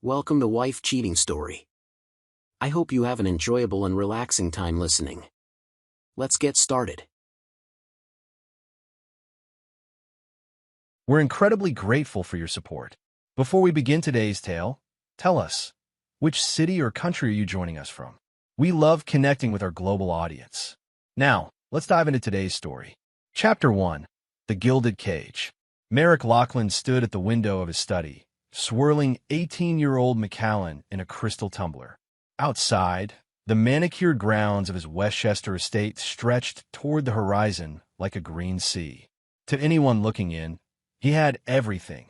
Welcome to Wife Cheating Story. I hope you have an enjoyable and relaxing time listening. Let's get started. We're incredibly grateful for your support. Before we begin today's tale, tell us, which city or country are you joining us from? We love connecting with our global audience. Now, let's dive into today's story. Chapter 1. The Gilded Cage. Merrick Lachlan stood at the window of his study, swirling 18-year-old Macallan in a crystal tumbler. Outside, the manicured grounds of his Westchester estate stretched toward the horizon like a green sea. To anyone looking in, he had everything.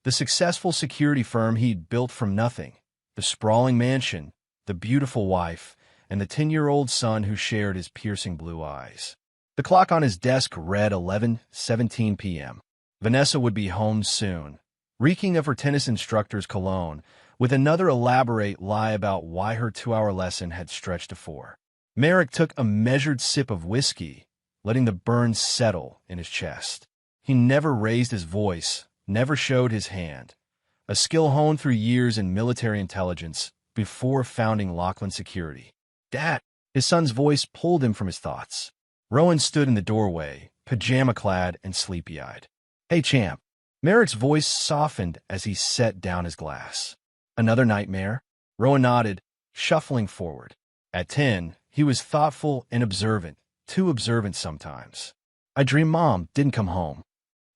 The successful security firm he'd built from nothing, the sprawling mansion, the beautiful wife, and the 10-year-old son who shared his piercing blue eyes. The clock on his desk read 11:17 p.m. Vanessa would be home soon, reeking of her tennis instructor's cologne, with another elaborate lie about why her 2-hour lesson had stretched to 4. Merrick took a measured sip of whiskey, letting the burns settle in his chest. He never raised his voice, never showed his hand, a skill honed through years in military intelligence before founding Lachlan Security. "Dad!" His son's voice pulled him from his thoughts. Rowan stood in the doorway, pajama-clad and sleepy-eyed. "Hey, champ." Merrick's voice softened as he set down his glass. "Another nightmare?" Rowan nodded, shuffling forward. At 10, he was thoughtful and observant, too observant sometimes. "I dream Mom didn't come home."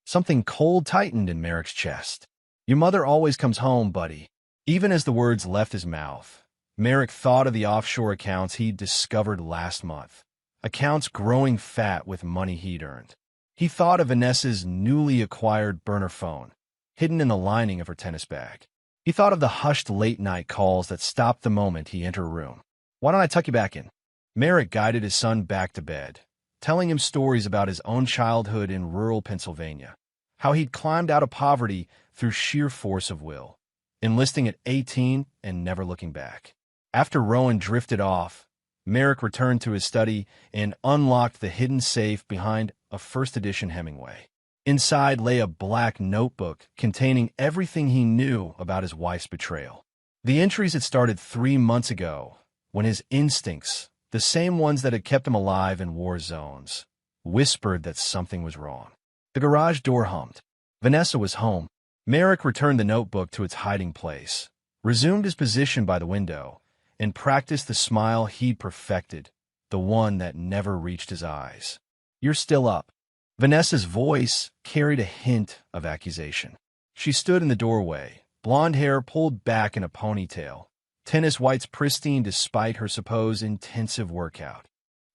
Something cold tightened in Merrick's chest. "Your mother always comes home, buddy." Even as the words left his mouth, Merrick thought of the offshore accounts he'd discovered last month, accounts growing fat with money he'd earned. He thought of Vanessa's newly acquired burner phone, hidden in the lining of her tennis bag. He thought of the hushed late-night calls that stopped the moment he entered a room. "Why don't I tuck you back in?" Merrick guided his son back to bed, telling him stories about his own childhood in rural Pennsylvania, how he'd climbed out of poverty through sheer force of will, enlisting at 18 and never looking back. After Rowan drifted off, Merrick returned to his study and unlocked the hidden safe behind a first-edition Hemingway. Inside lay a black notebook containing everything he knew about his wife's betrayal. The entries had started 3 months ago, when his instincts, the same ones that had kept him alive in war zones, whispered that something was wrong. The garage door hummed. Vanessa was home. Merrick returned the notebook to its hiding place, resumed his position by the window, and practiced the smile he'd perfected, the one that never reached his eyes. "You're still up." Vanessa's voice carried a hint of accusation. She stood in the doorway, blonde hair pulled back in a ponytail, tennis whites pristine despite her supposed intensive workout.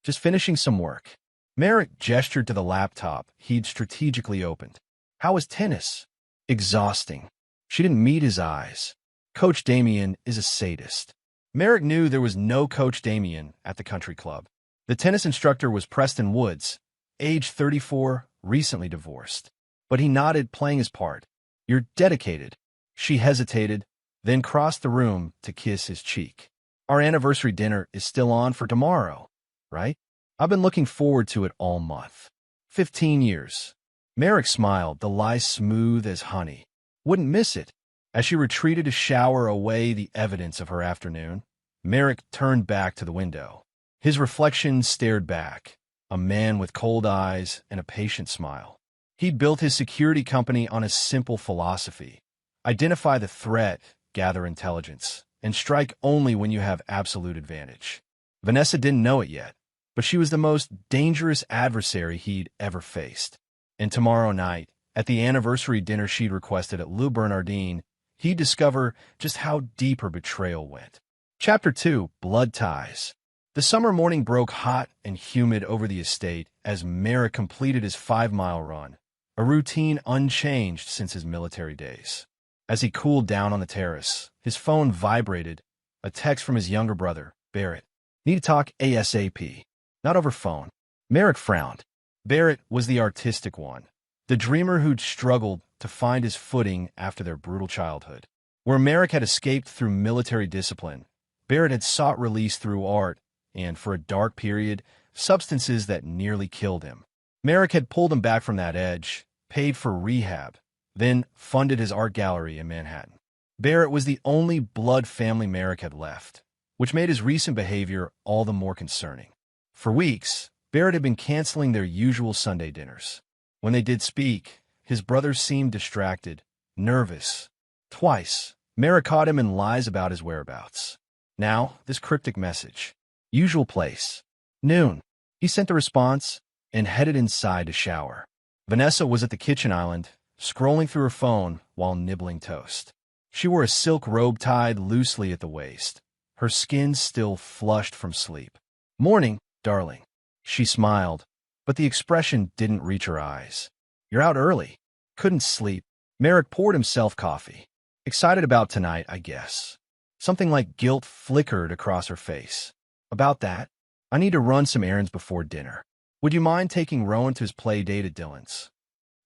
"Just finishing some work." Merrick gestured to the laptop he'd strategically opened. "How was tennis?" "Exhausting." She didn't meet his eyes. "Coach Damien is a sadist." Merrick knew there was no Coach Damien at the country club. The tennis instructor was Preston Woods, age 34, recently divorced. But he nodded, playing his part. "You're dedicated." She hesitated, then crossed the room to kiss his cheek. "Our anniversary dinner is still on for tomorrow, right? I've been looking forward to it all month." 15 years. Merrick smiled, the lie smooth as honey. "Wouldn't miss it." As she retreated to shower away the evidence of her afternoon, Merrick turned back to the window. His reflection stared back, a man with cold eyes and a patient smile. He'd built his security company on a simple philosophy: identify the threat, gather intelligence, and strike only when you have absolute advantage. Vanessa didn't know it yet, but she was the most dangerous adversary he'd ever faced. And tomorrow night, at the anniversary dinner she'd requested at Lou Bernardine, he'd discover just how deep her betrayal went. Chapter 2. Blood Ties. The summer morning broke hot and humid over the estate as Merrick completed his 5-mile run, a routine unchanged since his military days. As he cooled down on the terrace, his phone vibrated, a text from his younger brother, Barrett. "Need to talk ASAP. Not over phone." Merrick frowned. Barrett was the artistic one, the dreamer who'd struggled to find his footing after their brutal childhood. Where Merrick had escaped through military discipline, Barrett had sought release through art and, for a dark period, substances that nearly killed him. Merrick had pulled him back from that edge, paid for rehab, then funded his art gallery in Manhattan. Barrett was the only blood family Merrick had left, which made his recent behavior all the more concerning. For weeks, Barrett had been canceling their usual Sunday dinners. When they did speak, his brothers seemed distracted, nervous. Twice, Merrick caught him in lies about his whereabouts. Now, this cryptic message. Usual place. Noon. He sent a response and headed inside to shower. Vanessa was at the kitchen island, scrolling through her phone while nibbling toast. She wore a silk robe tied loosely at the waist, her skin still flushed from sleep. "Morning, darling." She smiled, but the expression didn't reach her eyes. "You're out early." "Couldn't sleep." Merrick poured himself coffee. "Excited about tonight, I guess." Something like guilt flickered across her face. "About that, I need to run some errands before dinner. Would you mind taking Rowan to his play date at Dylan's?"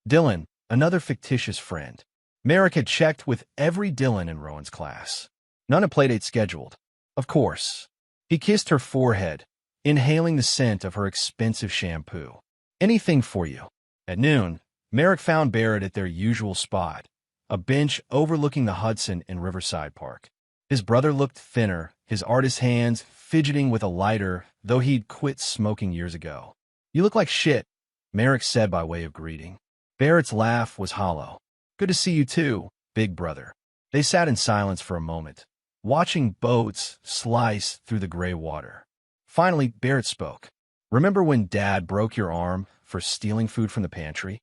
Dylan, another fictitious friend. Merrick had checked with every Dylan in Rowan's class. None had playdate scheduled. Of course. He kissed her forehead, inhaling the scent of her expensive shampoo. "Anything for you." At noon, Merrick found Barrett at their usual spot, a bench overlooking the Hudson in Riverside Park. His brother looked thinner, his artist's hands fidgeting with a lighter, though he'd quit smoking years ago. "You look like shit," Merrick said by way of greeting. Barrett's laugh was hollow. "Good to see you too, big brother." They sat in silence for a moment, watching boats slice through the gray water. Finally, Barrett spoke. "Remember when Dad broke your arm for stealing food from the pantry?"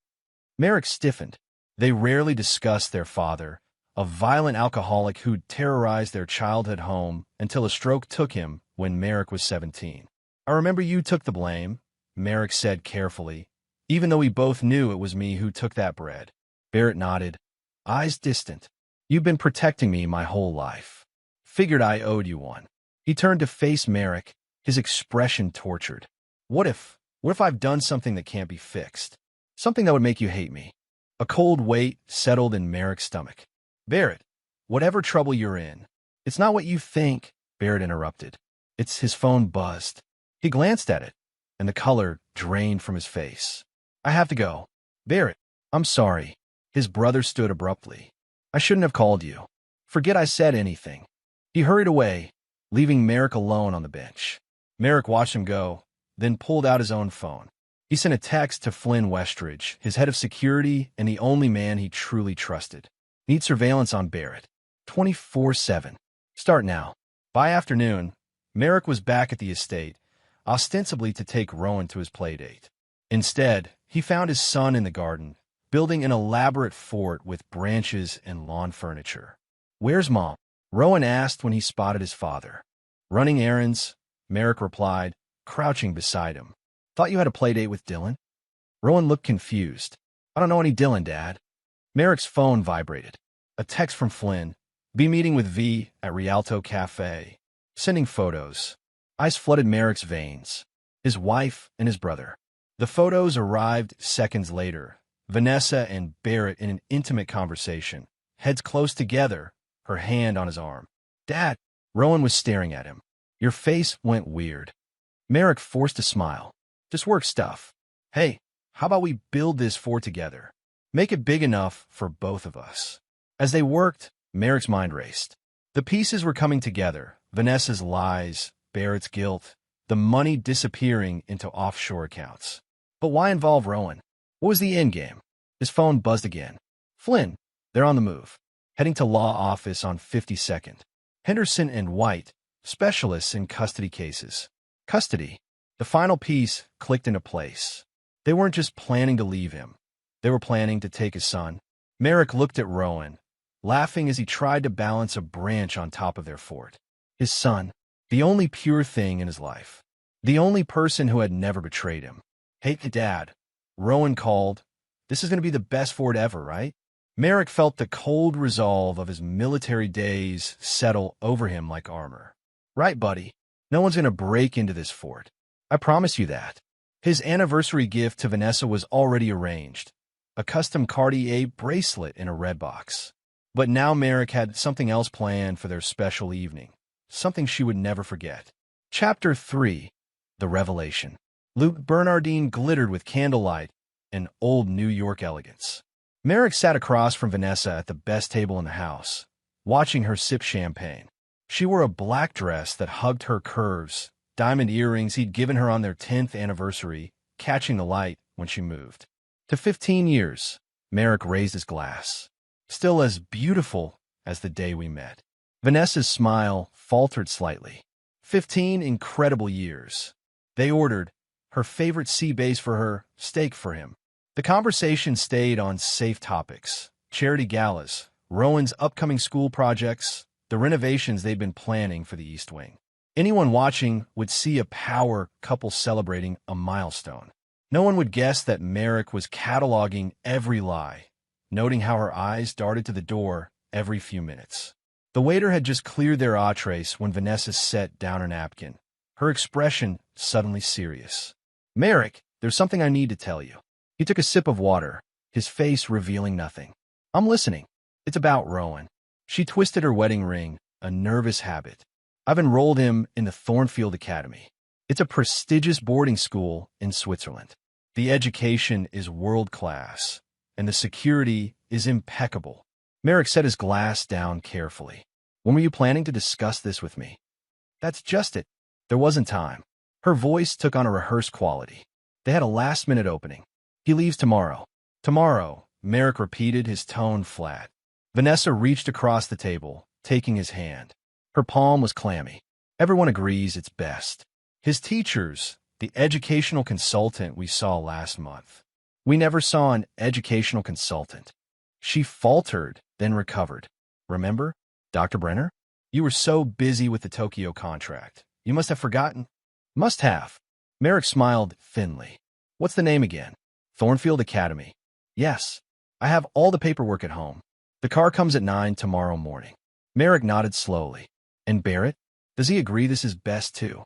Merrick stiffened. They rarely discussed their father, a violent alcoholic who'd terrorized their childhood home until a stroke took him when Merrick was 17. "I remember you took the blame," Merrick said carefully, "even though we both knew it was me who took that bread." Barrett nodded, eyes distant. "You've been protecting me my whole life. Figured I owed you one." He turned to face Merrick, his expression tortured. What if I've done something that can't be fixed? Something that would make you hate me?" A cold weight settled in Merrick's stomach. "Barrett, whatever trouble you're in." "It's not what you think," Barrett interrupted. His phone buzzed. He glanced at it, and the color drained from his face. "I have to go." "Barrett, I'm sorry." His brother stood abruptly. "I shouldn't have called you. Forget I said anything." He hurried away, leaving Merrick alone on the bench. Merrick watched him go, then pulled out his own phone. He sent a text to Flynn Westridge, his head of security and the only man he truly trusted. "Need surveillance on Barrett. 24/7. Start now." By afternoon, Merrick was back at the estate, ostensibly to take Rowan to his playdate. Instead, he found his son in the garden, building an elaborate fort with branches and lawn furniture. "Where's Mom?" Rowan asked when he spotted his father. "Running errands," Merrick replied, crouching beside him. "Thought you had a playdate with Dylan?" Rowan looked confused. "I don't know any Dylan, Dad." Merrick's phone vibrated. A text from Flynn. "Be meeting with V at Rialto Cafe." Sending photos. Ice flooded Merrick's veins. His wife and his brother. The photos arrived seconds later. Vanessa and Barrett in an intimate conversation, heads close together, her hand on his arm. "Dad," Rowan was staring at him. "Your face went weird." Merrick forced a smile. "Just work stuff. Hey, how about we build this fort together? Make it big enough for both of us." As they worked, Merrick's mind raced. The pieces were coming together. Vanessa's lies, Barrett's guilt, the money disappearing into offshore accounts. But why involve Rowan? What was the endgame? His phone buzzed again. "Flynn, they're on the move. Heading to law office on 52nd. Henderson and White, specialists in custody cases." Custody. The final piece clicked into place. They weren't just planning to leave him. They were planning to take his son. Merrick looked at Rowan, laughing as he tried to balance a branch on top of their fort. His son, the only pure thing in his life. The only person who had never betrayed him. "Hey, Dad," Rowan called. "This is going to be the best fort ever, right?" Merrick felt the cold resolve of his military days settle over him like armor. "Right, buddy. No one's going to break into this fort. I promise you that." His anniversary gift to Vanessa was already arranged, a custom Cartier bracelet in a red box. But now Merrick had something else planned for their special evening, something she would never forget. Chapter 3. The Revelation. Luke Bernardine glittered with candlelight and old New York elegance. Merrick sat across from Vanessa at the best table in the house, watching her sip champagne. She wore a black dress that hugged her curves, diamond earrings he'd given her on their 10th anniversary, catching the light when she moved. To 15 years, Merrick raised his glass. Still as beautiful as the day we met. Vanessa's smile faltered slightly. 15 incredible years. They ordered her favorite sea bass for her, steak for him. The conversation stayed on safe topics. Charity galas, Rowan's upcoming school projects, the renovations they'd been planning for the East Wing. Anyone watching would see a power couple celebrating a milestone. No one would guess that Merrick was cataloging every lie, noting how her eyes darted to the door every few minutes. The waiter had just cleared their entrees when Vanessa set down her napkin, her expression suddenly serious. "Merrick, there's something I need to tell you." He took a sip of water, his face revealing nothing. "I'm listening." "It's about Rowan." She twisted her wedding ring, a nervous habit. "I've enrolled him in the Thornfield Academy. It's a prestigious boarding school in Switzerland. The education is world-class, and the security is impeccable." Merrick set his glass down carefully. "When were you planning to discuss this with me?" "That's just it." There wasn't time. Her voice took on a rehearsed quality. "They had a last-minute opening. He leaves tomorrow." "Tomorrow," Merrick repeated, his tone flat. Vanessa reached across the table, taking his hand. Her palm was clammy. "Everyone agrees it's best. His teachers, the educational consultant we saw last month." "We never saw an educational consultant." She faltered, then recovered. "Remember, Dr. Brenner? You were so busy with the Tokyo contract. You must have forgotten." "Must have." Merrick smiled thinly. "What's the name again?" "Thornfield Academy." "Yes. I have all the paperwork at home. The car comes at 9 tomorrow morning." Merrick nodded slowly. "And Barrett? Does he agree this is best too?"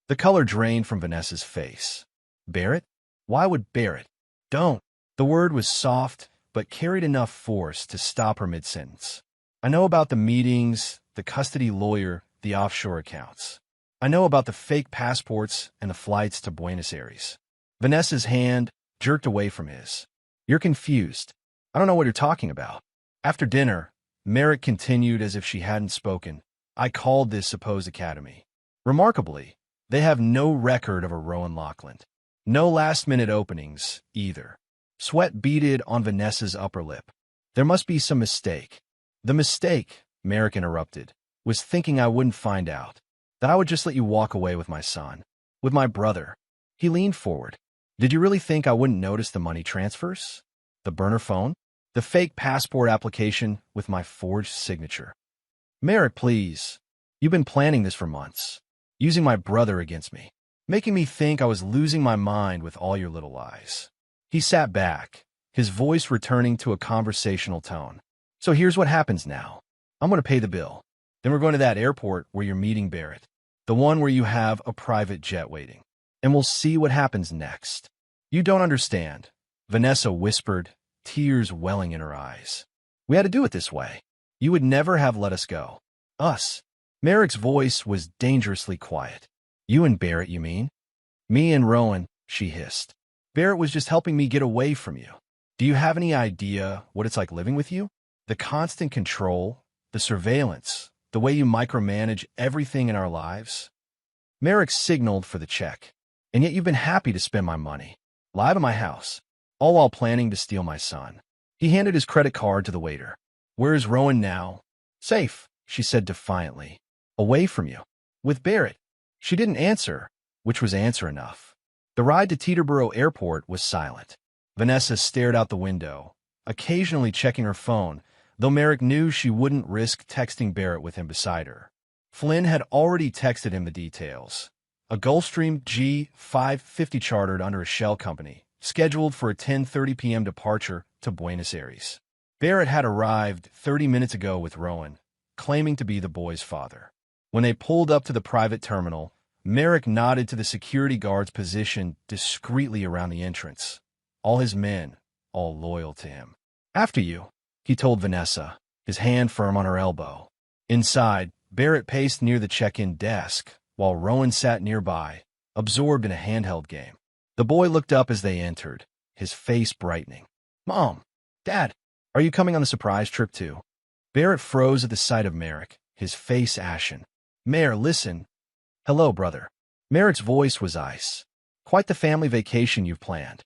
The color drained from Vanessa's face. "Barrett? Why would Barrett?" "Don't." The word was soft, but carried enough force to stop her mid-sentence. "I know about the meetings, the custody lawyer, the offshore accounts. I know about the fake passports and the flights to Buenos Aires." Vanessa's hand jerked away from his. "You're confused. I don't know what you're talking about." After dinner, Merrick continued as if she hadn't spoken. "I called this supposed academy. Remarkably, they have no record of a Rowan Lockland. No last-minute openings, either." Sweat beaded on Vanessa's upper lip. "There must be some mistake." "The mistake," Merrick interrupted, "was thinking I wouldn't find out. That I would just let you walk away with my son. With my brother." He leaned forward. "Did you really think I wouldn't notice the money transfers? The burner phone? The fake passport application with my forged signature?" "Merrick, please. You've been planning this for months. Using my brother against me. Making me think I was losing my mind with all your little lies." He sat back, his voice returning to a conversational tone. "So here's what happens now. I'm going to pay the bill. Then we're going to that airport where you're meeting Barrett. The one where you have a private jet waiting. And we'll see what happens next." "You don't understand," Vanessa whispered, tears welling in her eyes. "We had to do it this way. You would never have let us go." "Us?" Merrick's voice was dangerously quiet. "You and Barrett, you mean?" "Me and Rowan," she hissed. "Barrett was just helping me get away from you. Do you have any idea what it's like living with you? The constant control, the surveillance, the way you micromanage everything in our lives." Merrick signaled for the check. "And yet you've been happy to spend my money. Live in my house. All while planning to steal my son." He handed his credit card to the waiter. "Where is Rowan now?" "Safe," she said defiantly. "Away from you. With Barrett." She didn't answer, which was answer enough. The ride to Teterboro Airport was silent. Vanessa stared out the window, occasionally checking her phone, though Merrick knew she wouldn't risk texting Barrett with him beside her. Flynn had already texted him the details. A Gulfstream G550 chartered under a shell company, scheduled for a 10:30 p.m. departure to Buenos Aires. Barrett had arrived 30 minutes ago with Rowan, claiming to be the boy's father. When they pulled up to the private terminal, Merrick nodded to the security guards positioned discreetly around the entrance. All his men, all loyal to him. "After you," he told Vanessa, his hand firm on her elbow. Inside, Barrett paced near the check-in desk, while Rowan sat nearby, absorbed in a handheld game. The boy looked up as they entered, his face brightening. "Mom, Dad, are you coming on the surprise trip too?" Barrett froze at the sight of Merrick, his face ashen. "Mayor, listen." "Hello, brother." Merrick's voice was ice. "Quite the family vacation you've planned."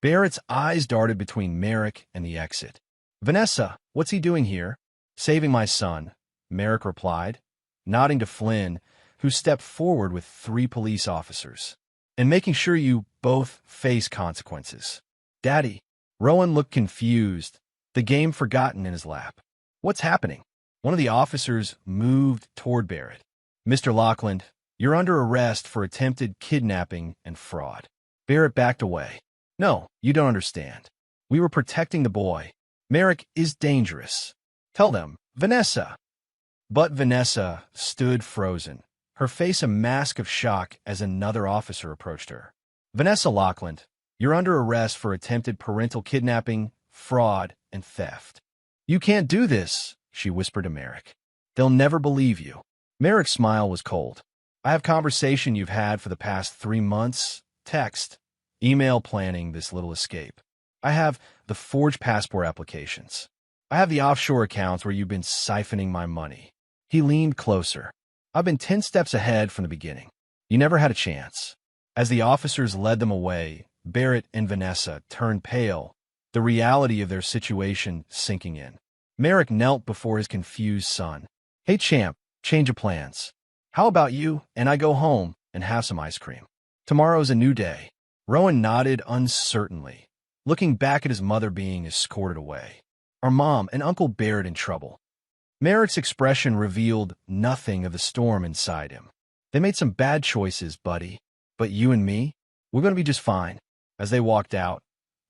Barrett's eyes darted between Merrick and the exit. "Vanessa, what's he doing here?" "Saving my son," Merrick replied, nodding to Flynn, who stepped forward with 3 police officers. "And making sure you both face consequences." "Daddy." Rowan looked confused, the game forgotten in his lap. "What's happening?" One of the officers moved toward Barrett. "Mr. Lockland, you're under arrest for attempted kidnapping and fraud." Barrett backed away. "No, you don't understand. We were protecting the boy. Merrick is dangerous. Tell them, Vanessa." But Vanessa stood frozen, her face a mask of shock as another officer approached her. "Vanessa Lockland, you're under arrest for attempted parental kidnapping, fraud, and theft." "You can't do this," she whispered to Merrick. "They'll never believe you." Merrick's smile was cold. "I have conversation you've had for the past 3 months, text, email planning this little escape. I have the forged passport applications. I have the offshore accounts where you've been siphoning my money." He leaned closer. "I've been 10 steps ahead from the beginning. You never had a chance." As the officers led them away, Barrett and Vanessa turned pale, the reality of their situation sinking in. Merrick knelt before his confused son. "Hey, champ, change of plans. How about you and I go home and have some ice cream? Tomorrow's a new day." Rowan nodded uncertainly, looking back at his mother being escorted away. "Are Mom and Uncle Barrett in trouble?" Merrick's expression revealed nothing of the storm inside him. "They made some bad choices, buddy. But you and me, we're going to be just fine." As they walked out,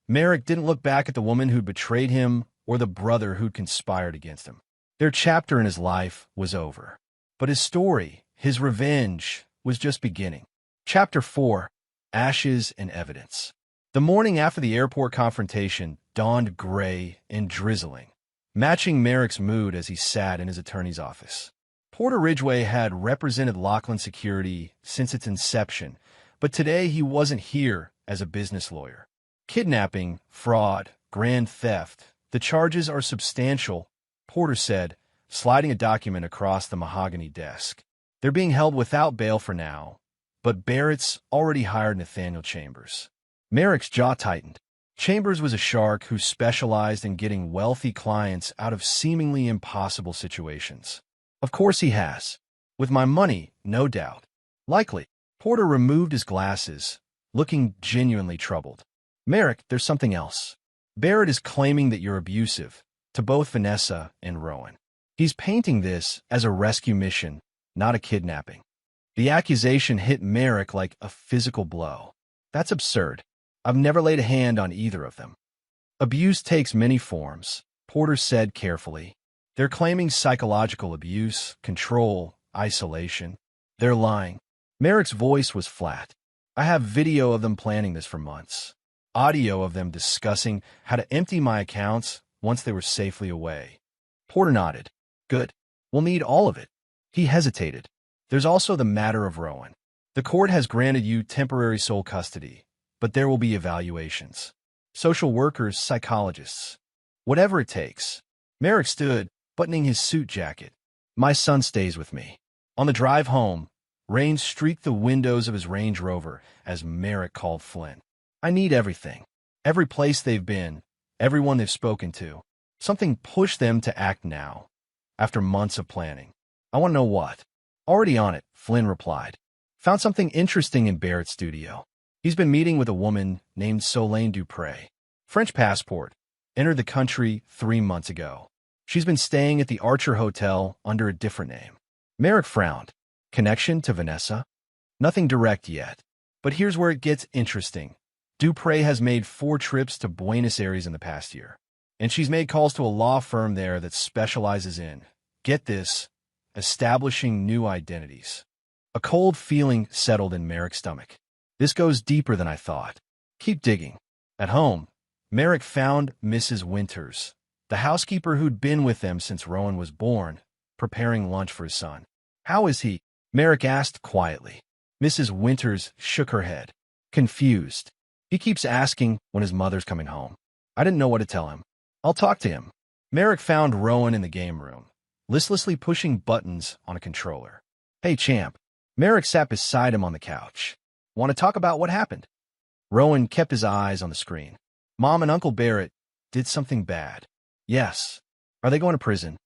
Merrick didn't look back at the woman who'd betrayed him or the brother who'd conspired against him. Their chapter in his life was over. But his story, his revenge, was just beginning. Chapter 4: Ashes and Evidence. The morning after the airport confrontation dawned gray and drizzling, matching Merrick's mood as he sat in his attorney's office. Porter Ridgway had represented Lockland Security since its inception, but today he wasn't here as a business lawyer. "Kidnapping, fraud, grand theft. The charges are substantial," Porter said, sliding a document across the mahogany desk. "They're being held without bail for now, but Barrett's already hired Nathaniel Chambers." Merrick's jaw tightened. Chambers was a shark who specialized in getting wealthy clients out of seemingly impossible situations. "Of course he has. With my money, no doubt. Likely." Porter removed his glasses, looking genuinely troubled. "Merrick, there's something else. Barrett is claiming that you're abusive, to both Vanessa and Rowan. He's painting this as a rescue mission, not a kidnapping." The accusation hit Merrick like a physical blow. "That's absurd. I've never laid a hand on either of them." "Abuse takes many forms," Porter said carefully. "They're claiming psychological abuse, control, isolation. They're lying." Merrick's voice was flat. "I have video of them planning this for months. Audio of them discussing how to empty my accounts once they were safely away." Porter nodded. "Good. We'll need all of it." He hesitated. "There's also the matter of Rowan. The court has granted you temporary sole custody, but there will be evaluations. Social workers, psychologists. Whatever it takes." Merrick stood, buttoning his suit jacket. "My son stays with me." On the drive home, rain streaked the windows of his Range Rover as Merrick called Flynn. "I need everything. Every place they've been, everyone they've spoken to. Something pushed them to act now, after months of planning. I want to know what." "Already on it," Flynn replied. "Found something interesting in Barrett's studio. He's been meeting with a woman named Solane Dupré. French passport. Entered the country 3 months ago. She's been staying at the Archer Hotel under a different name." Merrick frowned. "Connection to Vanessa?" "Nothing direct yet. But here's where it gets interesting. Dupré has made 4 trips to Buenos Aires in the past year, and she's made calls to a law firm there that specializes in, get this, establishing new identities." A cold feeling settled in Merrick's stomach. "This goes deeper than I thought." "Keep digging." At home, Merrick found Mrs. Winters, the housekeeper who'd been with them since Rowan was born, preparing lunch for his son. "How is he?" Merrick asked quietly. Mrs. Winters shook her head, confused. "He keeps asking when his mother's coming home. I didn't know what to tell him. I'll talk to him." Merrick found Rowan in the game room, listlessly pushing buttons on a controller. "Hey, champ." Merrick sat beside him on the couch. "Want to talk about what happened?" Rowan kept his eyes on the screen. "Mom and Uncle Barrett did something bad." "Yes." "Are they going to prison?"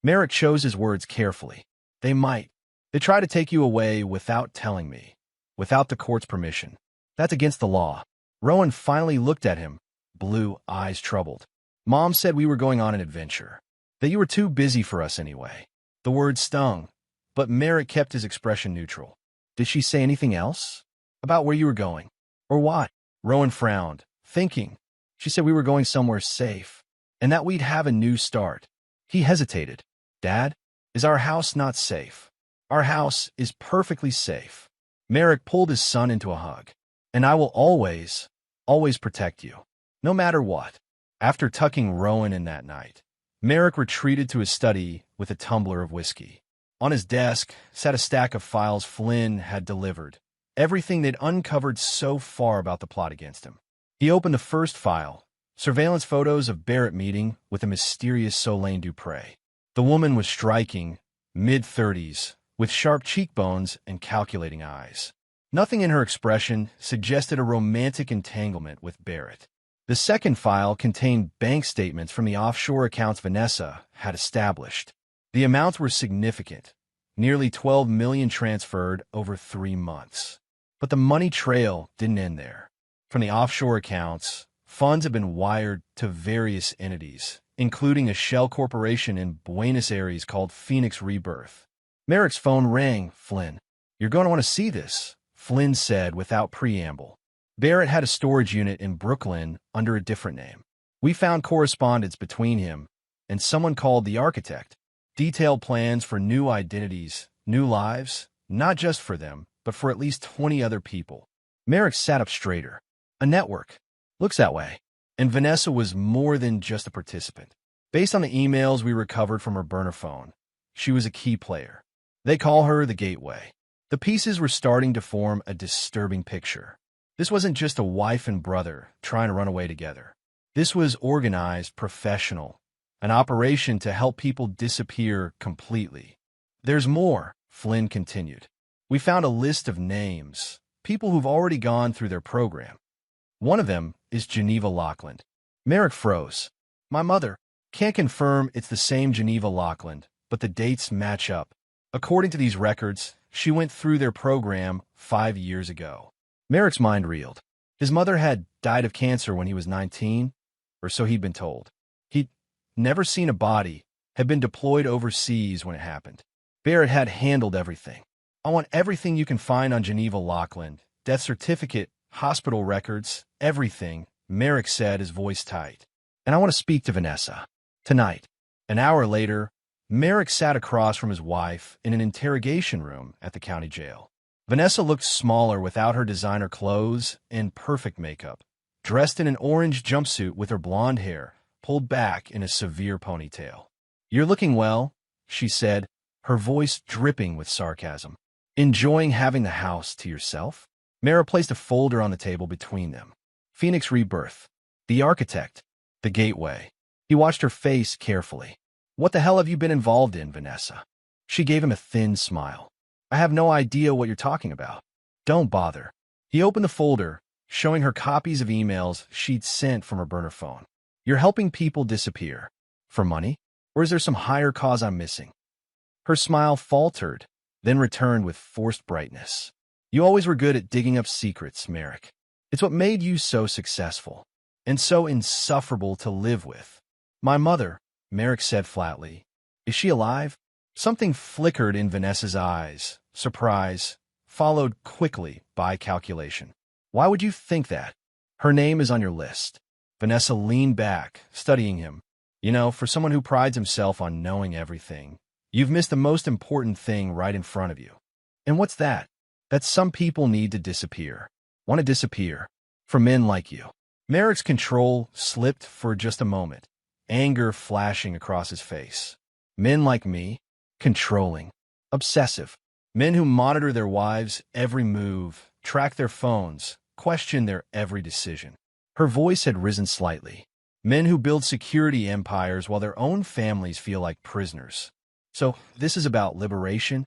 Merrick chose his words carefully. "They might. They try to take you away without telling me, without the court's permission. That's against the law." Rowan finally looked at him, blue eyes troubled. "Mom said we were going on an adventure, that you were too busy for us anyway." The word stung, but Merrick kept his expression neutral. "Did she say anything else? About where you were going? Or what?" Rowan frowned, thinking. "She said we were going somewhere safe, and that we'd have a new start." He hesitated. "Dad, is our house not safe?" "Our house is perfectly safe." Merrick pulled his son into a hug. "And I will always, always protect you, no matter what." After tucking Rowan in that night, Merrick retreated to his study with a tumbler of whiskey. On his desk sat a stack of files Flynn had delivered, everything they'd uncovered so far about the plot against him. He opened the first file, surveillance photos of Barrett meeting with a mysterious Solane Dupre. The woman was striking, mid-30s, with sharp cheekbones and calculating eyes. Nothing in her expression suggested a romantic entanglement with Barrett. The second file contained bank statements from the offshore accounts Vanessa had established. The amounts were significant, nearly $12 million transferred over 3 months. But the money trail didn't end there. From the offshore accounts, funds had been wired to various entities, including a shell corporation in Buenos Aires called Phoenix Rebirth. Merrick's phone rang. "Flynn, you're going to want to see this," Flynn said without preamble. Barrett had a storage unit in Brooklyn under a different name. "We found correspondence between him and someone called the architect. Detailed plans for new identities, new lives, not just for them, but for at least 20 other people." Merrick sat up straighter. "A network. Looks that way." And Vanessa was more than just a participant. Based on the emails we recovered from her burner phone, she was a key player. They call her the Gateway. The pieces were starting to form a disturbing picture. This wasn't just a wife and brother trying to run away together. This was organized, professional, an operation to help people disappear completely. "There's more," Flynn continued. "We found a list of names, people who've already gone through their program. One of them is Geneva Lockland." Merrick froze. "My mother can't confirm it's the same Geneva Lockland, but the dates match up. According to these records, she went through their program 5 years ago." Merrick's mind reeled. His mother had died of cancer when he was 19, or so he'd been told. He'd never seen a body, had been deployed overseas when it happened. Barrett had handled everything. "I want everything you can find on Geneva Lockland, death certificate, hospital records, everything," Merrick said, his voice tight. "And I want to speak to Vanessa. Tonight." An hour later, Merrick sat across from his wife in an interrogation room at the county jail. Vanessa looked smaller without her designer clothes and perfect makeup, dressed in an orange jumpsuit with her blonde hair pulled back in a severe ponytail. "You're looking well," she said, her voice dripping with sarcasm. "Enjoying having the house to yourself?" Merrick placed a folder on the table between them. "Phoenix Rebirth. The architect. The Gateway." He watched her face carefully. "What the hell have you been involved in, Vanessa?" She gave him a thin smile. "I have no idea what you're talking about." "Don't bother." He opened the folder, showing her copies of emails she'd sent from her burner phone. "You're helping people disappear. For money? Or is there some higher cause I'm missing?" Her smile faltered, then returned with forced brightness. "You always were good at digging up secrets, Merrick. It's what made you so successful, and so insufferable to live with." "My mother," Merrick said flatly. "Is she alive?" Something flickered in Vanessa's eyes, surprise, followed quickly by calculation. "Why would you think that? Her name is on your list." Vanessa leaned back, studying him. "You know, for someone who prides himself on knowing everything, you've missed the most important thing right in front of you." "And what's that?" "That some people need to disappear. Want to disappear. For men like you." Merrick's control slipped for just a moment, anger flashing across his face. "Men like me? Controlling. Obsessive. Men who monitor their wives' every move, track their phones, question their every decision." Her voice had risen slightly. Men who build security empires while their own families feel like prisoners. So, this is about liberation?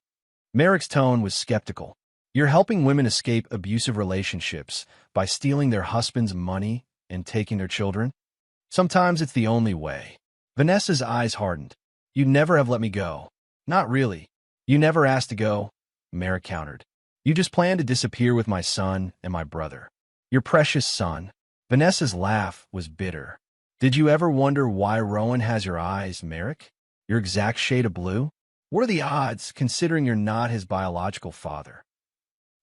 Merrick's tone was skeptical. You're helping women escape abusive relationships by stealing their husband's money and taking their children? Sometimes it's the only way. Vanessa's eyes hardened. You never have let me go. Not really. You never asked to go, Merrick countered. You just planned to disappear with my son and my brother. Your precious son. Vanessa's laugh was bitter. Did you ever wonder why Rowan has your eyes, Merrick? Your exact shade of blue? What are the odds, considering you're not his biological father?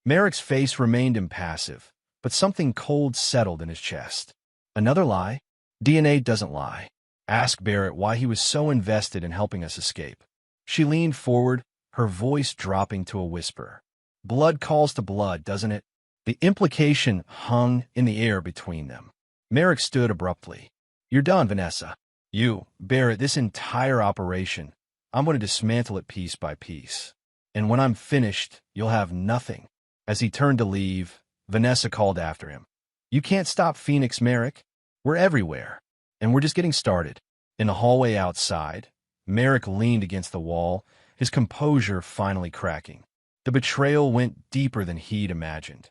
Merrick's face remained impassive, but something cold settled in his chest. Another lie? DNA doesn't lie. Ask Barrett why he was so invested in helping us escape. She leaned forward, her voice dropping to a whisper. Blood calls to blood, doesn't it? The implication hung in the air between them. Merrick stood abruptly. You're done, Vanessa. You, Barrett, this entire operation, I'm going to dismantle it piece by piece. And when I'm finished, you'll have nothing. As he turned to leave, Vanessa called after him. You can't stop Phoenix, Merrick. We're everywhere. And we're just getting started. In the hallway outside, Merrick leaned against the wall, his composure finally cracking. The betrayal went deeper than he'd imagined.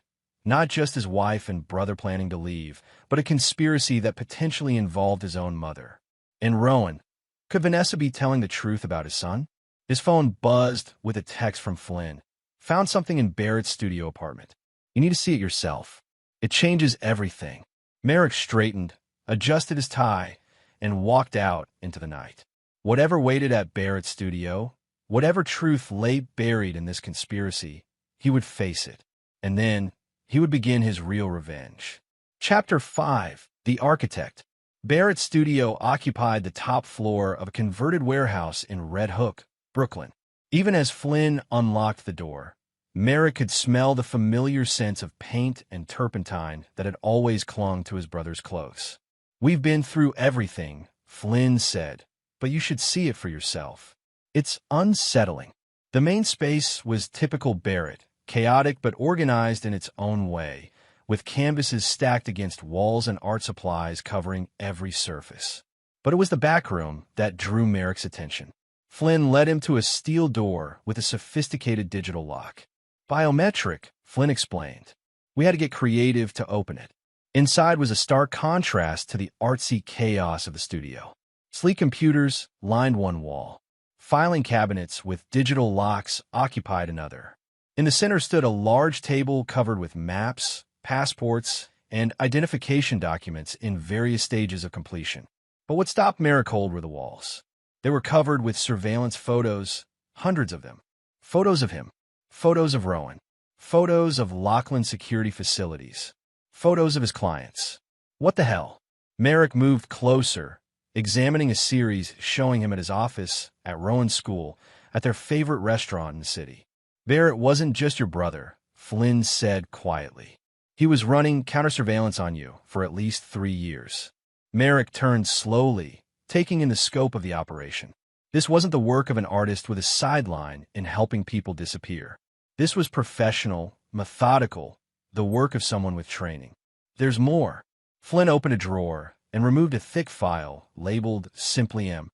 Not just his wife and brother planning to leave, but a conspiracy that potentially involved his own mother. And Rowan. Could Vanessa be telling the truth about his son? His phone buzzed with a text from Flynn. Found something in Barrett's studio apartment. You need to see it yourself. It changes everything. Merrick straightened, adjusted his tie, and walked out into the night. Whatever waited at Barrett's studio, whatever truth lay buried in this conspiracy, he would face it. And then he would begin his real revenge. Chapter 5. The Architect. Barrett's studio occupied the top floor of a converted warehouse in Red Hook, Brooklyn. Even as Flynn unlocked the door, Merrick could smell the familiar sense of paint and turpentine that had always clung to his brother's clothes. We've been through everything, Flynn said, but you should see it for yourself. It's unsettling. The main space was typical Barrett, chaotic but organized in its own way, with canvases stacked against walls and art supplies covering every surface. But it was the back room that drew Merrick's attention. Flynn led him to a steel door with a sophisticated digital lock. Biometric, Flynn explained. We had to get creative to open it. Inside was a stark contrast to the artsy chaos of the studio. Sleek computers lined one wall. Filing cabinets with digital locks occupied another. In the center stood a large table covered with maps, passports, and identification documents in various stages of completion. But what stopped Merrick cold were the walls. They were covered with surveillance photos, hundreds of them. Photos of him, photos of Rowan, photos of Lachlan security facilities, photos of his clients. What the hell? Merrick moved closer, examining a series showing him at his office, at Rowan's school, at their favorite restaurant in the city. Barrett wasn't just your brother, Flynn said quietly. He was running counter-surveillance on you for at least 3 years. Merrick turned slowly, taking in the scope of the operation. This wasn't the work of an artist with a sideline in helping people disappear. This was professional, methodical, the work of someone with training. There's more. Flynn opened a drawer and removed a thick file labeled Simply M.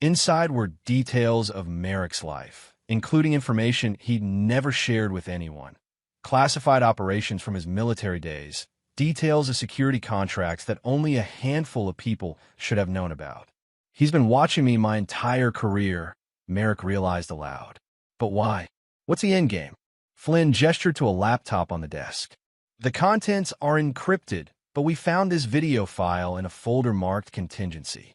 Inside were details of Merrick's life, including information he'd never shared with anyone. Classified operations from his military days, details of security contracts that only a handful of people should have known about. He's been watching me my entire career, Merrick realized aloud. But why? What's the endgame? Flynn gestured to a laptop on the desk. The contents are encrypted, but we found this video file in a folder marked contingency.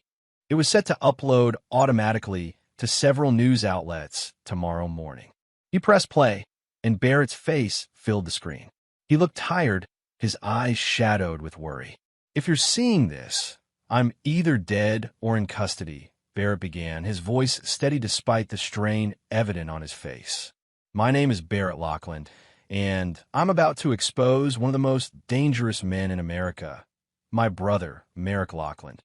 It was set to upload automatically to several news outlets tomorrow morning. He pressed play, and Barrett's face filled the screen. He looked tired, his eyes shadowed with worry. If you're seeing this, I'm either dead or in custody, Barrett began, his voice steady despite the strain evident on his face. My name is Barrett Lachlan, and I'm about to expose one of the most dangerous men in America, my brother, Merrick Lachlan.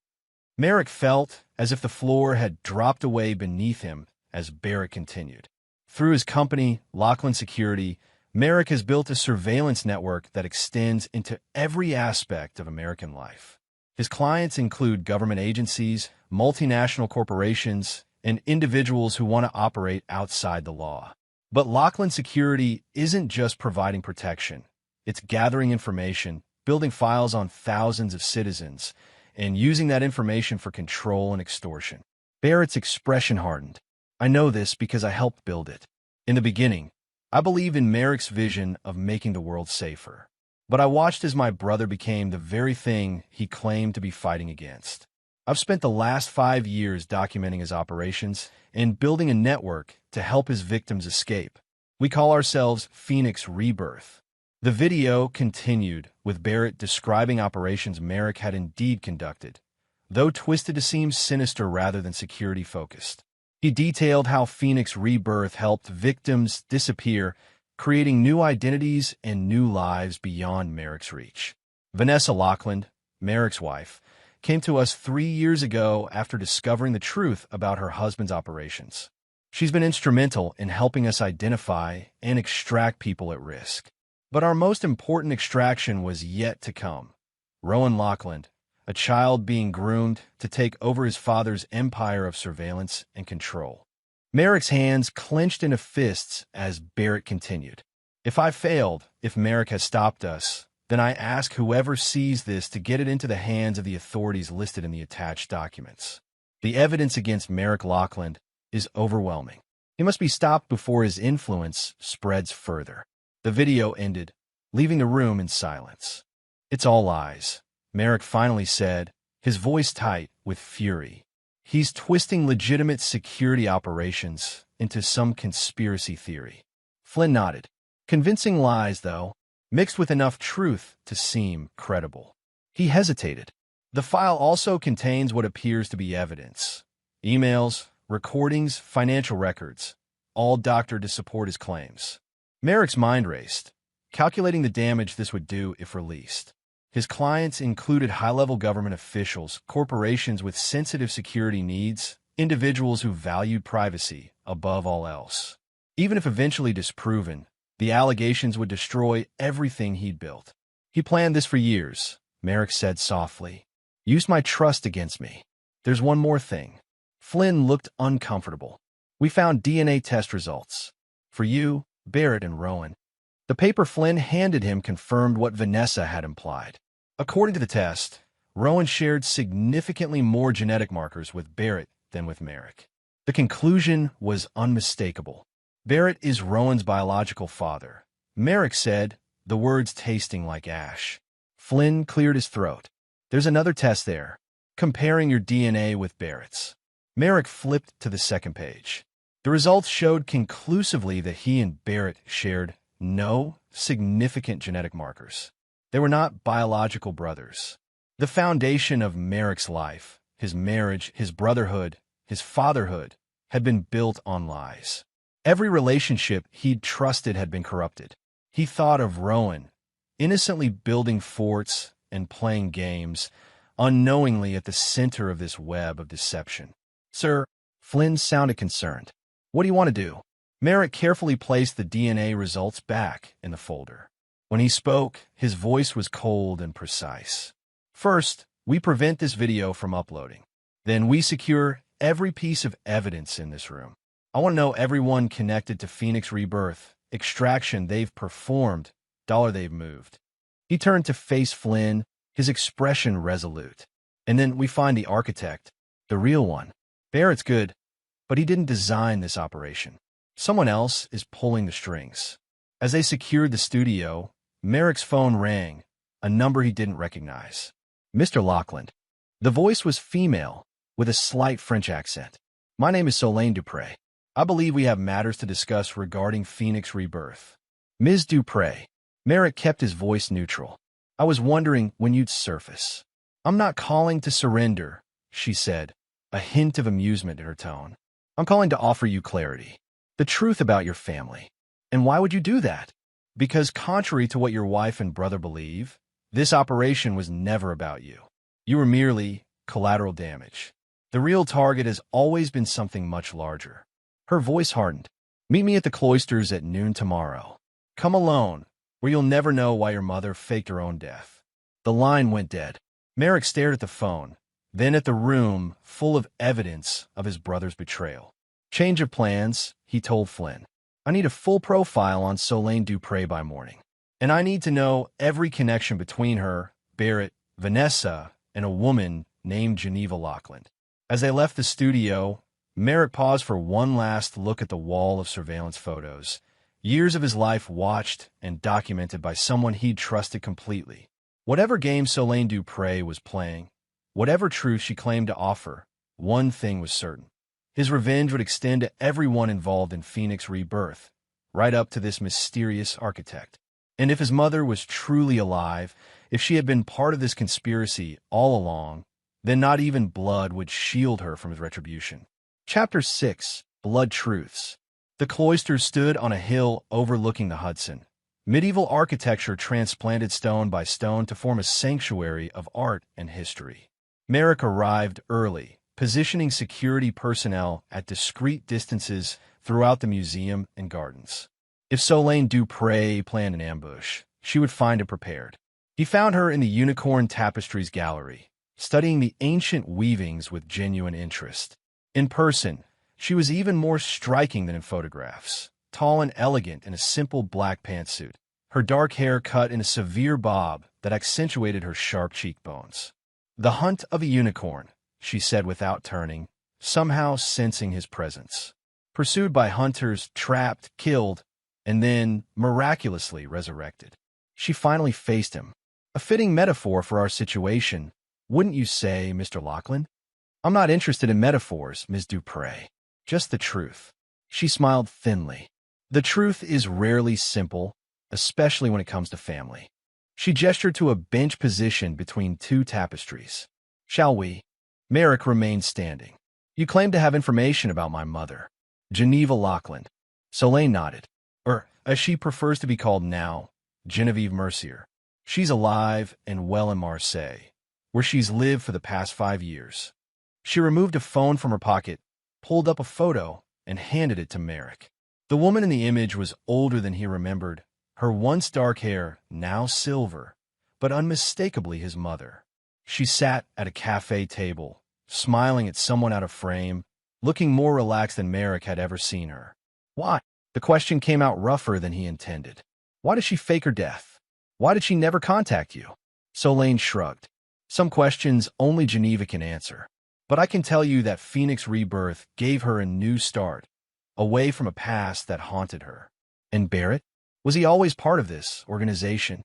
Merrick felt as if the floor had dropped away beneath him as Barrett continued. Through his company, Lachlan Security, Merrick has built a surveillance network that extends into every aspect of American life. His clients include government agencies, multinational corporations, and individuals who want to operate outside the law. But Lachlan Security isn't just providing protection. It's gathering information, building files on thousands of citizens, and using that information for control and extortion. Barrett's expression hardened. I know this because I helped build it. In the beginning, I believed in Merrick's vision of making the world safer. But I watched as my brother became the very thing he claimed to be fighting against. I've spent the last 5 years documenting his operations and building a network to help his victims escape. We call ourselves Phoenix Rebirth. The video continued, with Barrett describing operations Merrick had indeed conducted, though twisted to seem sinister rather than security-focused. He detailed how Phoenix Rebirth helped victims disappear, creating new identities and new lives beyond Merrick's reach. Vanessa Lachlan, Merrick's wife, came to us 3 years ago after discovering the truth about her husband's operations. She's been instrumental in helping us identify and extract people at risk. But our most important extraction was yet to come. Rowan Lachlan, a child being groomed to take over his father's empire of surveillance and control. Merrick's hands clenched into fists as Barrett continued. If I failed, if Merrick has stopped us, then I ask whoever sees this to get it into the hands of the authorities listed in the attached documents. The evidence against Merrick Lachlan is overwhelming. He must be stopped before his influence spreads further. The video ended, leaving the room in silence. It's all lies, Merrick finally said, his voice tight with fury. He's twisting legitimate security operations into some conspiracy theory. Flynn nodded. Convincing lies, though, mixed with enough truth to seem credible. He hesitated. The file also contains what appears to be evidence. Emails, recordings, financial records, all doctored to support his claims. Merrick's mind raced, calculating the damage this would do if released. His clients included high-level government officials, corporations with sensitive security needs, individuals who valued privacy above all else. Even if eventually disproven, the allegations would destroy everything he'd built. He planned this for years, Merrick said softly. Used my trust against me. There's one more thing. Flynn looked uncomfortable. We found DNA test results. For you, Barrett, and Rowan. The paper Flynn handed him confirmed what Vanessa had implied. According to the test, Rowan shared significantly more genetic markers with Barrett than with Merrick. The conclusion was unmistakable. Barrett is Rowan's biological father. Merrick said, the words tasting like ash. Flynn cleared his throat. There's another test there, comparing your DNA with Barrett's. Merrick flipped to the second page. The results showed conclusively that he and Barrett shared no significant genetic markers. They were not biological brothers. The foundation of Merrick's life, his marriage, his brotherhood, his fatherhood, had been built on lies. Every relationship he'd trusted had been corrupted. He thought of Rowan, innocently building forts and playing games, unknowingly at the center of this web of deception. Sir, Flynn sounded concerned. What do you want to do? Merrick carefully placed the DNA results back in the folder. When he spoke, his voice was cold and precise. First, we prevent this video from uploading. Then we secure every piece of evidence in this room. I want to know everyone connected to Phoenix Rebirth, extraction they've performed, dollar they've moved. He turned to face Flynn, his expression resolute. And then we find the architect, the real one. Barrett's good, but he didn't design this operation. Someone else is pulling the strings. As they secured the studio, Merrick's phone rang, a number he didn't recognize. Mr. Lachlan. The voice was female, with a slight French accent. My name is Solane Dupre. I believe we have matters to discuss regarding Phoenix Rebirth. Ms. Dupre. Merrick kept his voice neutral. I was wondering when you'd surface. I'm not calling to surrender, she said, a hint of amusement in her tone. I'm calling to offer you clarity. The truth about your family. And why would you do that? Because contrary to what your wife and brother believe, this operation was never about you. You were merely collateral damage. The real target has always been something much larger. Her voice hardened. Meet me at the cloisters at noon tomorrow. Come alone, where you'll never know why your mother faked her own death. The line went dead. Merrick stared at the phone, then at the room full of evidence of his brother's betrayal. Change of plans, he told Flynn. I need a full profile on Solane Dupre by morning. And I need to know every connection between her, Barrett, Vanessa, and a woman named Geneva Lockland. As they left the studio, Merrick paused for one last look at the wall of surveillance photos. Years of his life watched and documented by someone he'd trusted completely. Whatever game Solane Dupre was playing, whatever truth she claimed to offer, one thing was certain. His revenge would extend to everyone involved in Phoenix Rebirth, right up to this mysterious architect. And if his mother was truly alive, if she had been part of this conspiracy all along, then not even blood would shield her from his retribution. Chapter 6. Blood Truths. The cloisters stood on a hill overlooking the Hudson. Medieval architecture transplanted stone by stone to form a sanctuary of art and history. Merrick arrived early, positioning security personnel at discreet distances throughout the museum and gardens. If Solane Dupre planned an ambush, she would find it prepared. He found her in the Unicorn Tapestries Gallery, studying the ancient weavings with genuine interest. In person, she was even more striking than in photographs, tall and elegant in a simple black pantsuit, her dark hair cut in a severe bob that accentuated her sharp cheekbones. The hunt of a unicorn, she said without turning, somehow sensing his presence. Pursued by hunters, trapped, killed, and then miraculously resurrected. She finally faced him. A fitting metaphor for our situation, wouldn't you say, Mr. Lockland? I'm not interested in metaphors, Ms. Dupre. Just the truth. She smiled thinly. The truth is rarely simple, especially when it comes to family. She gestured to a bench position between two tapestries. Shall we? Merrick remained standing. You claim to have information about my mother, Geneva Lockland. Solane nodded. Or, as she prefers to be called now, Genevieve Mercier. She's alive and well in Marseille, where she's lived for the past 5 years. She removed a phone from her pocket, pulled up a photo, and handed it to Merrick. The woman in the image was older than he remembered, her once dark hair now silver, but unmistakably his mother. She sat at a cafe table, smiling at someone out of frame, looking more relaxed than Merrick had ever seen her. Why? The question came out rougher than he intended. Why did she fake her death? Why did she never contact you? Solane shrugged. Some questions only Geneva can answer. But I can tell you that Phoenix Rebirth gave her a new start, away from a past that haunted her. And Barrett? Was he always part of this organization?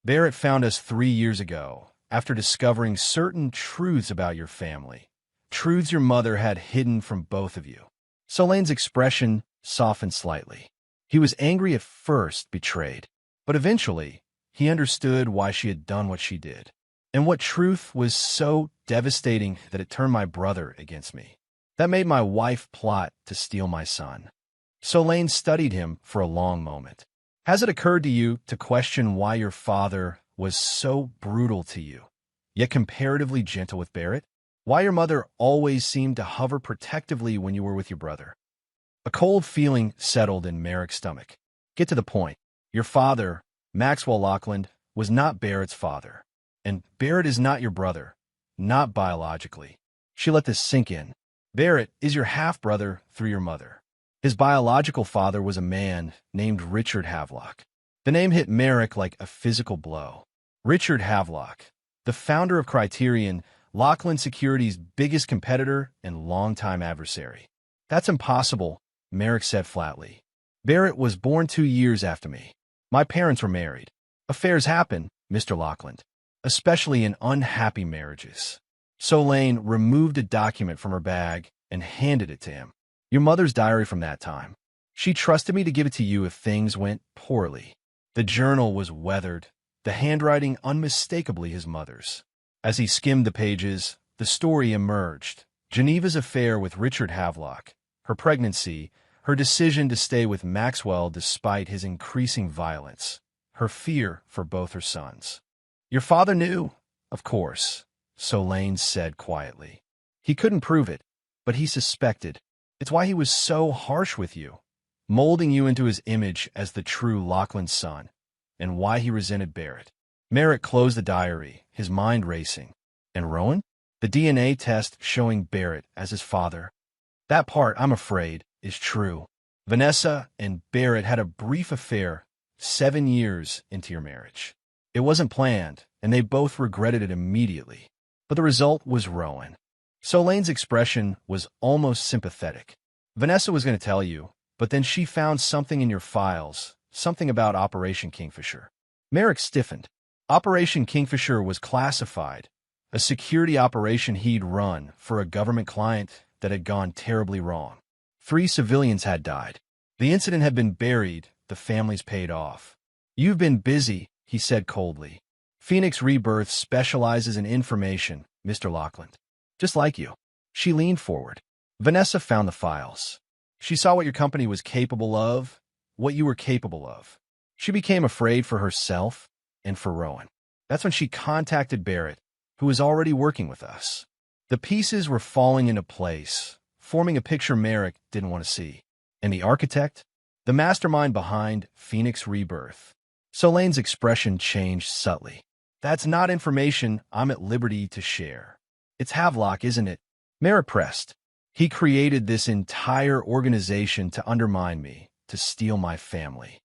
Barrett found us 3 years ago, after discovering certain truths about your family. Truths your mother had hidden from both of you. Solane's expression softened slightly. He was angry at first, betrayed. But eventually, he understood why she had done what she did. And what truth was so devastating that it turned my brother against me. That made my wife plot to steal my son. Solane studied him for a long moment. Has it occurred to you to question why your father was so brutal to you, yet comparatively gentle with Barrett? Why your mother always seemed to hover protectively when you were with your brother? A cold feeling settled in Merrick's stomach. Get to the point. Your father, Maxwell Lockland, was not Barrett's father. And Barrett is not your brother. Not biologically. She let this sink in. Barrett is your half-brother through your mother. His biological father was a man named Richard Havelock. The name hit Merrick like a physical blow. Richard Havelock, the founder of Criterion, Lockland Security's biggest competitor and longtime adversary. That's impossible, Merrick said flatly. Barrett was born 2 years after me. My parents were married. Affairs happen, Mr. Lockland, especially in unhappy marriages. Solane removed a document from her bag and handed it to him. Your mother's diary from that time. She trusted me to give it to you if things went poorly. The journal was weathered, the handwriting unmistakably his mother's. As he skimmed the pages, the story emerged. Geneva's affair with Richard Havelock, her pregnancy, her decision to stay with Maxwell despite his increasing violence, her fear for both her sons. Your father knew, of course, Solane said quietly. He couldn't prove it, but he suspected. It's why he was so harsh with you, molding you into his image as the true Lockland son, and why he resented Barrett. Merrick closed the diary, his mind racing. And Rowan? The DNA test showing Barrett as his father. That part, I'm afraid, is true. Vanessa and Barrett had a brief affair 7 years into your marriage. It wasn't planned, and they both regretted it immediately. But the result was Rowan. Solene's expression was almost sympathetic. Vanessa was going to tell you, but then she found something in your files, something about Operation Kingfisher. Merrick stiffened. Operation Kingfisher was classified, a security operation he'd run for a government client that had gone terribly wrong. 3 civilians had died. The incident had been buried, the families paid off. You've been busy, he said coldly. Phoenix Rebirth specializes in information, Mr. Lockland. Just like you. She leaned forward. Vanessa found the files. She saw what your company was capable of, what you were capable of. She became afraid for herself and for Rowan. That's when she contacted Barrett, who was already working with us. The pieces were falling into place, forming a picture Merrick didn't want to see. And the architect? The mastermind behind Phoenix Rebirth. Solene's expression changed subtly. That's not information I'm at liberty to share. It's Havelock, isn't it? Merrick pressed. He created this entire organization to undermine me, to steal my family.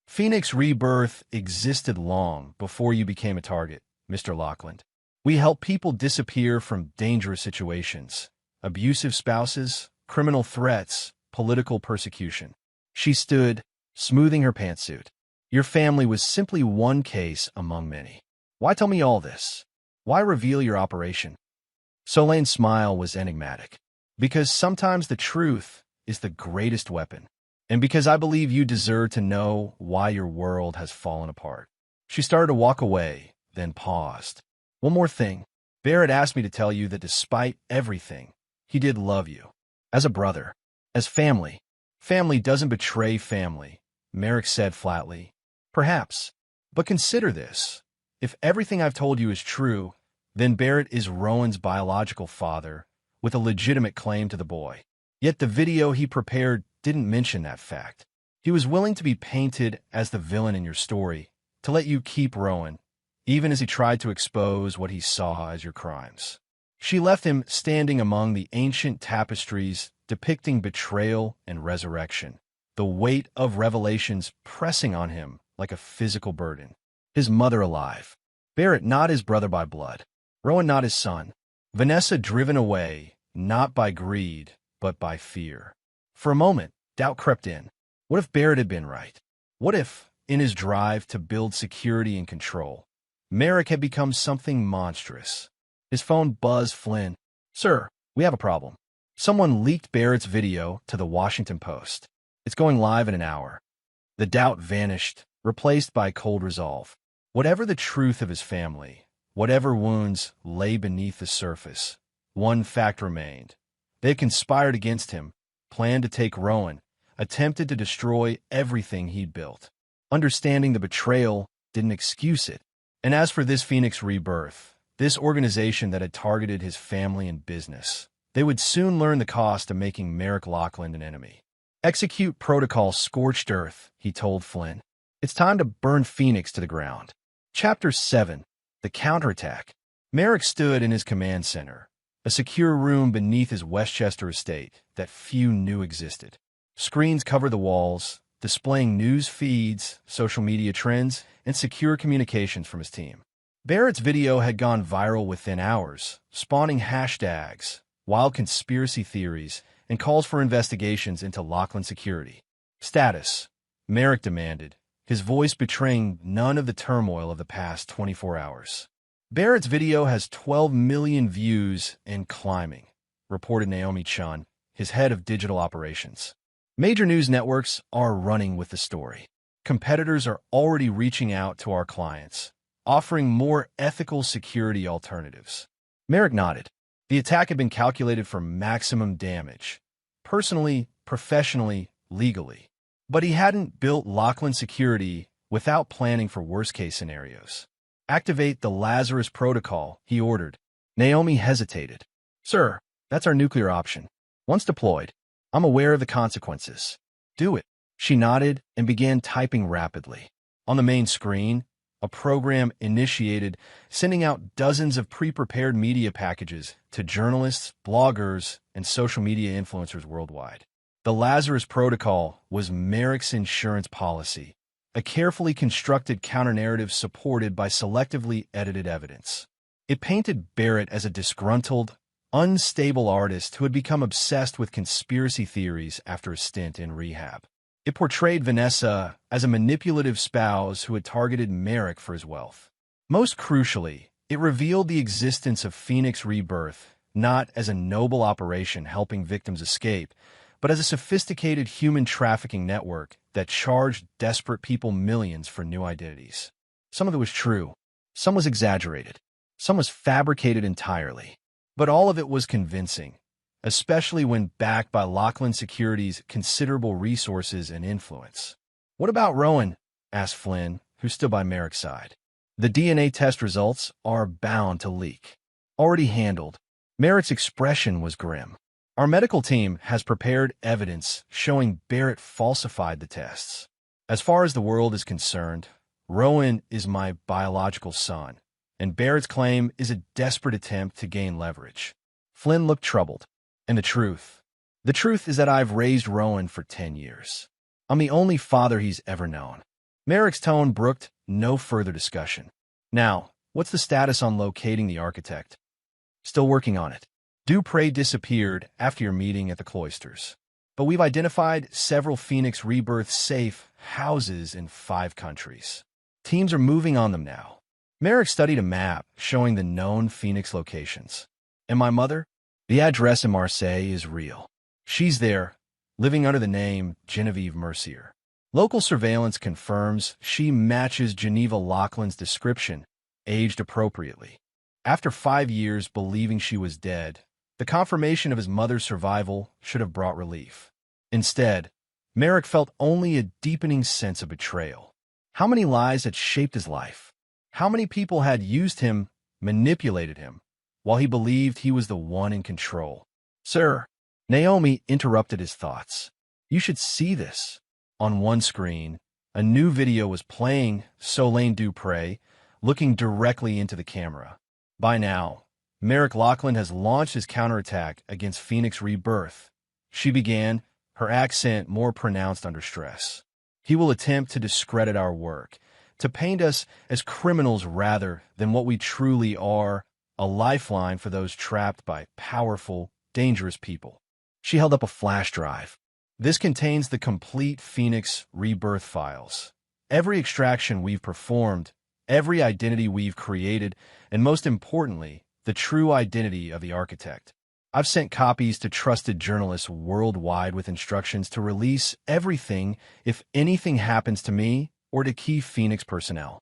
Phoenix Rebirth existed long before you became a target, Mr. Lockland. We help people disappear from dangerous situations, abusive spouses, criminal threats, political persecution. She stood, smoothing her pantsuit. Your family was simply one case among many. Why tell me all this? Why reveal your operation? Solene's smile was enigmatic. Because sometimes the truth is the greatest weapon. And because I believe you deserve to know why your world has fallen apart. She started to walk away, then paused. One more thing. Barrett asked me to tell you that despite everything, he did love you. As a brother. As family. Family doesn't betray family, Merrick said flatly. Perhaps. But consider this. If everything I've told you is true, then Barrett is Rowan's biological father, with a legitimate claim to the boy. Yet the video he prepared didn't mention that fact. He was willing to be painted as the villain in your story, to let you keep Rowan, even as he tried to expose what he saw as your crimes. She left him standing among the ancient tapestries depicting betrayal and resurrection, the weight of revelations pressing on him like a physical burden. His mother alive. Barrett not his brother by blood. Rowan not his son. Vanessa driven away, not by greed, but by fear. For a moment, doubt crept in. What if Barrett had been right? What if, in his drive to build security and control, Merrick had become something monstrous? His phone buzzed Flynn. Sir, we have a problem. Someone leaked Barrett's video to the Washington Post. It's going live in an hour. The doubt vanished, replaced by cold resolve. Whatever the truth of his family, whatever wounds lay beneath the surface, one fact remained. They had conspired against him, planned to take Rowan, attempted to destroy everything he'd built. Understanding the betrayal didn't excuse it. And as for this Phoenix Rebirth, this organization that had targeted his family and business, they would soon learn the cost of making Merrick Lockland an enemy. Execute protocol scorched earth, he told Flynn. It's time to burn Phoenix to the ground. Chapter 7. The Counterattack. Merrick stood in his command center, a secure room beneath his Westchester estate that few knew existed. Screens covered the walls, displaying news feeds, social media trends, and secure communications from his team. Barrett's video had gone viral within hours, spawning hashtags, wild conspiracy theories, and calls for investigations into Lockland security. Status, Merrick demanded, his voice betraying none of the turmoil of the past 24 hours. Barrett's video has 12 million views and climbing, reported Naomi Chun, his head of digital operations. Major news networks are running with the story. Competitors are already reaching out to our clients, offering more ethical security alternatives. Merrick nodded. The attack had been calculated for maximum damage, personally, professionally, legally. But he hadn't built Lockland security without planning for worst-case scenarios. Activate the Lazarus Protocol, he ordered. Naomi hesitated. Sir, that's our nuclear option. Once deployed, I'm aware of the consequences. Do it. She nodded and began typing rapidly. On the main screen, a program initiated, sending out dozens of pre-prepared media packages to journalists, bloggers, and social media influencers worldwide. The Lazarus Protocol was Merrick's insurance policy, a carefully constructed counter-narrative supported by selectively edited evidence. It painted Barrett as a disgruntled, unstable artist who had become obsessed with conspiracy theories after a stint in rehab. It portrayed Vanessa as a manipulative spouse who had targeted Merrick for his wealth. Most crucially, it revealed the existence of Phoenix Rebirth not as a noble operation helping victims escape, but as a sophisticated human trafficking network that charged desperate people millions for new identities. Some of it was true, some was exaggerated, some was fabricated entirely, but all of it was convincing, especially when backed by Lachlan Securities' considerable resources and influence. "What about Rowan?" asked Flynn, who stood by Merrick's side. "The DNA test results are bound to leak." "Already handled." Merrick's expression was grim. "Our medical team has prepared evidence showing Barrett falsified the tests. As far as the world is concerned, Rowan is my biological son, and Barrett's claim is a desperate attempt to gain leverage." Flynn looked troubled. "And the truth? The truth is that I've raised Rowan for 10 years. I'm the only father he's ever known." Merrick's tone brooked no further discussion. "Now, what's the status on locating the architect?" "Still working on it. Dupree disappeared after your meeting at the cloisters. But we've identified several Phoenix Rebirth safe houses in 5 countries. Teams are moving on them now." Merrick studied a map showing the known Phoenix locations. "And my mother? The address in Marseille is real. She's there, living under the name Genevieve Mercier. Local surveillance confirms she matches Geneva Lachlan's description, aged appropriately. After 5 years believing she was dead, the confirmation of his mother's survival should have brought relief. Instead, Merrick felt only a deepening sense of betrayal. How many lies had shaped his life? How many people had used him, manipulated him, while he believed he was the one in control? "Sir," Naomi interrupted his thoughts. "You should see this." On one screen, a new video was playing, Solane Dupree, looking directly into the camera. By now, Merrick Lachlan has launched his counterattack against Phoenix Rebirth. She began, her accent more pronounced under stress. "He will attempt to discredit our work, to paint us as criminals rather than what we truly are, a lifeline for those trapped by powerful, dangerous people." She held up a flash drive. "This contains the complete Phoenix Rebirth files. Every extraction we've performed, every identity we've created, and most importantly, the true identity of the architect. I've sent copies to trusted journalists worldwide with instructions to release everything if anything happens to me or to key Phoenix personnel."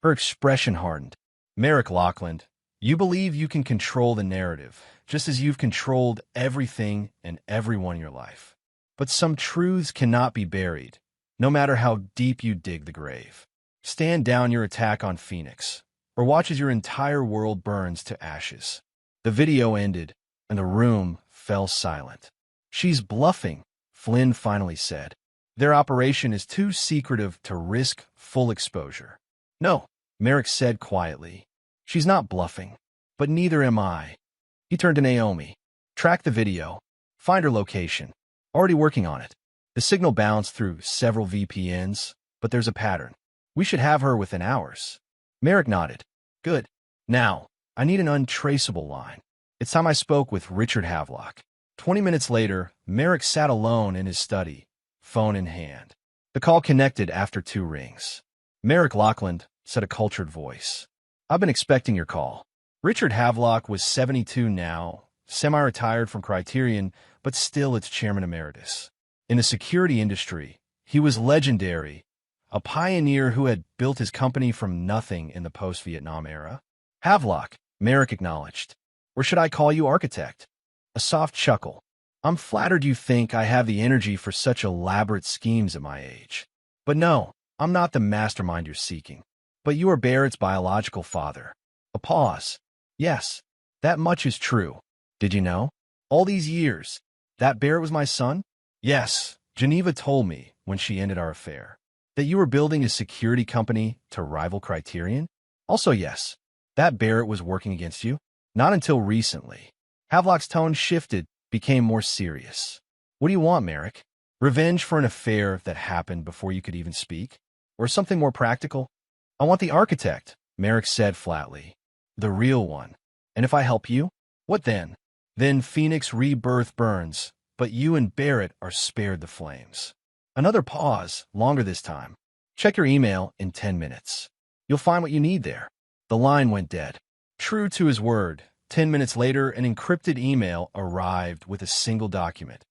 Her expression hardened. "Merrick Lachlan, you believe you can control the narrative, just as you've controlled everything and everyone in your life. But some truths cannot be buried, no matter how deep you dig the grave. Stand down your attack on Phoenix, or watch as your entire world burns to ashes." The video ended, and the room fell silent. "She's bluffing," Flynn finally said. "Their operation is too secretive to risk full exposure." "No," Merrick said quietly. "She's not bluffing, but neither am I." He turned to Naomi. "Track the video. Find her location. Already working on it. The signal bounced through several VPNs, but there's a pattern. We should have her within hours." Merrick nodded. "Good. Now, I need an untraceable line." It's time I spoke with Richard Havelock. 20 minutes later, Merrick sat alone in his study, phone in hand. The call connected after 2 rings. "Merrick Lachlan," said a cultured voice. "I've been expecting your call." Richard Havelock was 72 now, semi-retired from Criterion, but still its chairman emeritus. In the security industry, he was legendary, a pioneer who had built his company from nothing in the post-Vietnam era. "Havelock," Merrick acknowledged. "Or should I call you architect?" A soft chuckle. "I'm flattered you think I have the energy for such elaborate schemes at my age. But no, I'm not the mastermind you're seeking. But you are Barrett's biological father." A pause. "Yes, that much is true. Did you know? All these years, that Barrett was my son?" "Yes, Geneva told me when she ended our affair." That you were building a security company to rival Criterion? Also, yes, that Barrett was working against you. Not until recently. Havelock's tone shifted, became more serious. What do you want, Merrick? Revenge for an affair that happened before you could even speak? Or something more practical? I want the architect, Merrick said flatly. The real one. And if I help you? What then? Then Phoenix Rebirth burns, but you and Barrett are spared the flames. Another pause, longer this time. Check your email in 10 minutes. You'll find what you need there. The line went dead. True to his word, 10 minutes later, an encrypted email arrived with a single document.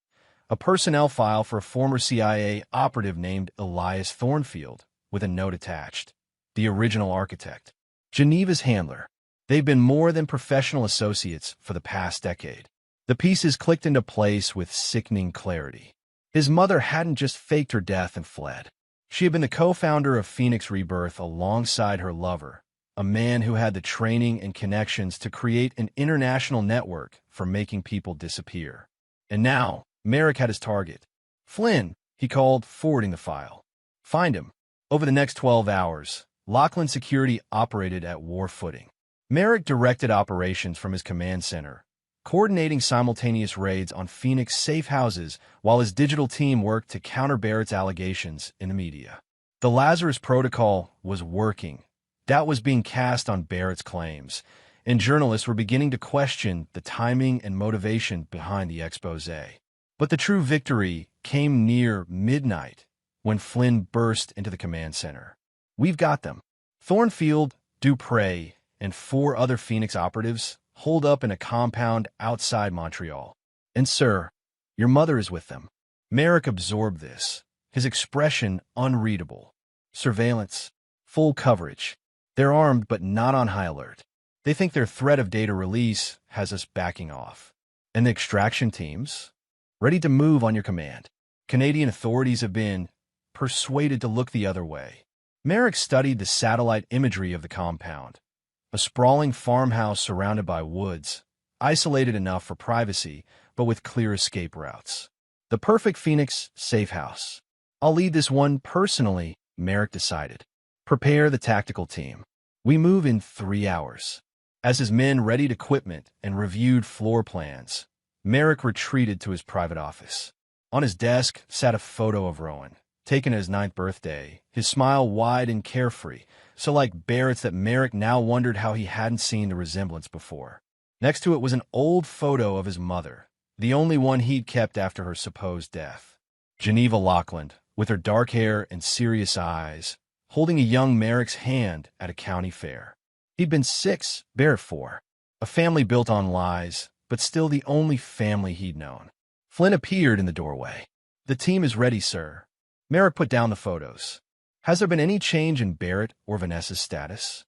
A personnel file for a former CIA operative named Elias Thornfield, with a note attached. The original architect. Geneva's handler. They've been more than professional associates for the past decade. The pieces clicked into place with sickening clarity. His mother hadn't just faked her death and fled. She had been the co-founder of Phoenix Rebirth alongside her lover, a man who had the training and connections to create an international network for making people disappear. And now, Merrick had his target. Flynn, he called, forwarding the file. Find him. Over the next 12 hours, Lachlan Security operated at war footing. Merrick directed operations from his command center, coordinating simultaneous raids on Phoenix safe houses while his digital team worked to counter Barrett's allegations in the media. The Lazarus Protocol was working. Doubt was being cast on Barrett's claims, and journalists were beginning to question the timing and motivation behind the expose. But the true victory came near midnight when Flynn burst into the command center. We've got them. Thornfield, Dupre, and 4 other Phoenix operatives holed up in a compound outside Montreal. And sir, your mother is with them. Merrick absorbed this, his expression unreadable. Surveillance, full coverage. They're armed but not on high alert. They think their threat of data release has us backing off. And the extraction teams? Ready to move on your command. Canadian authorities have been persuaded to look the other way. Merrick studied the satellite imagery of the compound. A sprawling farmhouse surrounded by woods, isolated enough for privacy, but with clear escape routes. The perfect Phoenix safe house. I'll lead this one personally, Merrick decided. Prepare the tactical team. We move in 3 hours. As his men readied equipment and reviewed floor plans, Merrick retreated to his private office. On his desk sat a photo of Rowan, taken at his 9th birthday, his smile wide and carefree, so like Barrett's that Merrick now wondered how he hadn't seen the resemblance before. Next to it was an old photo of his mother, the only one he'd kept after her supposed death. Geneva Lachlan, with her dark hair and serious eyes, holding a young Merrick's hand at a county fair. He'd been 6, Barrett 4, a family built on lies, but still the only family he'd known. Flynn appeared in the doorway. The team is ready, sir. Merrick put down the photos. Has there been any change in Barrett or Vanessa's status?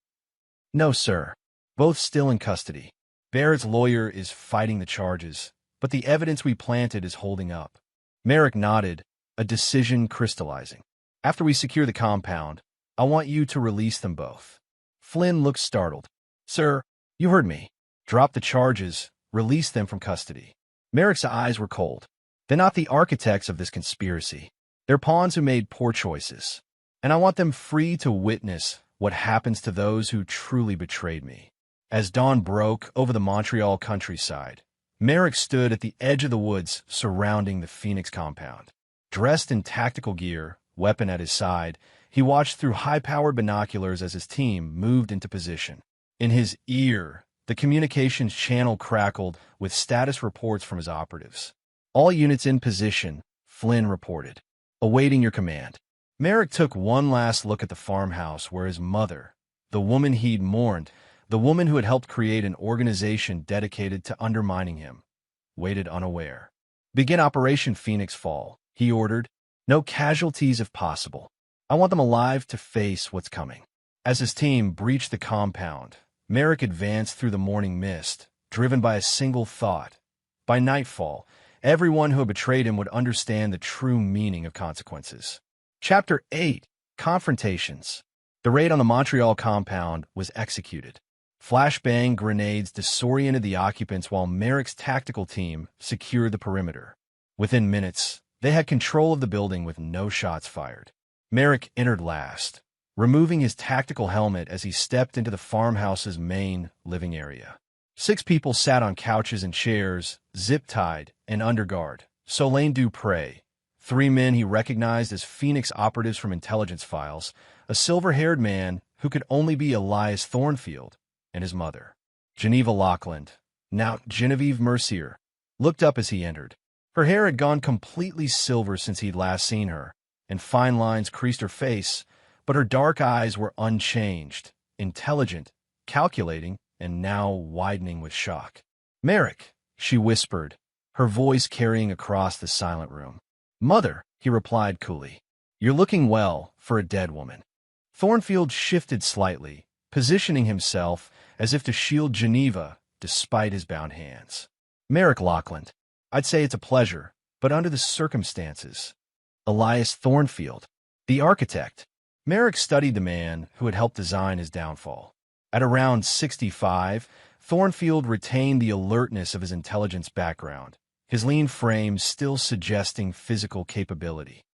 No, sir. Both still in custody. Barrett's lawyer is fighting the charges, but the evidence we planted is holding up. Merrick nodded, a decision crystallizing. After we secure the compound, I want you to release them both. Flynn looked startled. Sir, you heard me. Drop the charges, release them from custody. Merrick's eyes were cold. They're not the architects of this conspiracy. They're pawns who made poor choices. And I want them free to witness what happens to those who truly betrayed me. As dawn broke over the Montreal countryside, Merrick stood at the edge of the woods surrounding the Phoenix compound. Dressed in tactical gear, weapon at his side, he watched through high-powered binoculars as his team moved into position. In his ear, the communications channel crackled with status reports from his operatives. All units in position, Flynn reported. Awaiting your command. Merrick took one last look at the farmhouse where his mother, the woman he'd mourned, the woman who had helped create an organization dedicated to undermining him, waited unaware. Begin Operation Phoenix Fall, he ordered. No casualties if possible. I want them alive to face what's coming. As his team breached the compound, Merrick advanced through the morning mist, driven by a single thought. By nightfall, everyone who had betrayed him would understand the true meaning of consequences. Chapter 8. Confrontations. The raid on the Montreal compound was executed. Flashbang grenades disoriented the occupants while Merrick's tactical team secured the perimeter. Within minutes, they had control of the building with no shots fired. Merrick entered last, removing his tactical helmet as he stepped into the farmhouse's main living area. 6 people sat on couches and chairs, zip-tied and under guard. Solane Dupré, 3 men he recognized as Phoenix operatives from intelligence files, a silver-haired man who could only be Elias Thornfield, and his mother. Geneva Lockland, now Genevieve Mercier, looked up as he entered. Her hair had gone completely silver since he'd last seen her, and fine lines creased her face, but her dark eyes were unchanged, intelligent, calculating, and now widening with shock. "Merrick," she whispered, her voice carrying across the silent room. "Mother," he replied coolly. "You're looking well for a dead woman." Thornfield shifted slightly, positioning himself as if to shield Geneva despite his bound hands. "Merrick Lockland, I'd say it's a pleasure, but under the circumstances." Elias Thornfield, the architect. Merrick studied the man who had helped design his downfall. At around 65, Thornfield retained the alertness of his intelligence background, his lean frame still suggesting physical capability.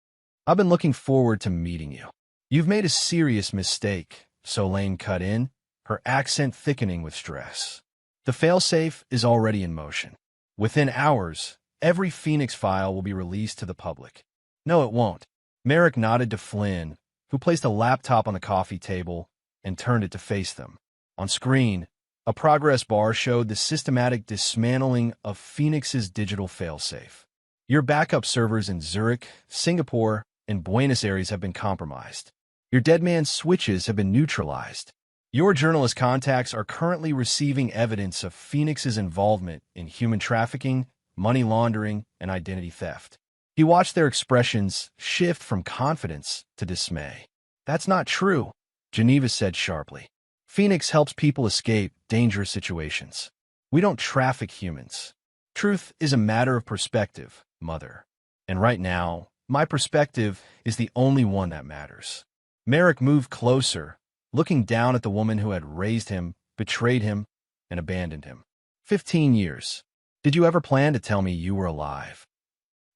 "I've been looking forward to meeting you." "You've made a serious mistake," Solane cut in, her accent thickening with stress. "The failsafe is already in motion. Within hours, every Phoenix file will be released to the public." "No, it won't." Merrick nodded to Flynn, who placed a laptop on the coffee table and turned it to face them. On screen, a progress bar showed the systematic dismantling of Phoenix's digital failsafe. "Your backup servers in Zurich, Singapore, and Buenos Aires have been compromised. Your dead man's switches have been neutralized. Your journalist contacts are currently receiving evidence of Phoenix's involvement in human trafficking, money laundering, and identity theft." He watched their expressions shift from confidence to dismay. "That's not true," Geneva said sharply. "Phoenix helps people escape dangerous situations. We don't traffic humans. Truth is a matter of perspective, Mother. And right now, my perspective is the only one that matters." Merrick moved closer, looking down at the woman who had raised him, betrayed him, and abandoned him. 15 years. Did you ever plan to tell me you were alive?"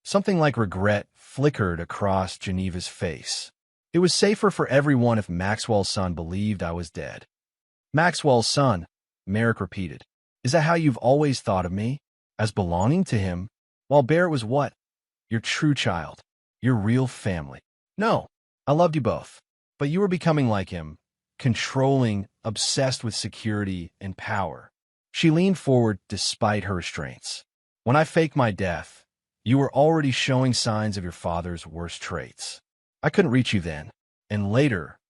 Something like regret flickered across Geneva's face. "It was safer for everyone if Maxwell's son believed I was dead." "Maxwell's son," Merrick repeated. "Is that how you've always thought of me? As belonging to him? While Barrett was what? Your true child. Your real family." "No, I loved you both. But you were becoming like him, controlling, obsessed with security and power." She leaned forward despite her restraints. "When I faked my death, you were already showing signs of your father's worst traits. I couldn't reach you then. And later,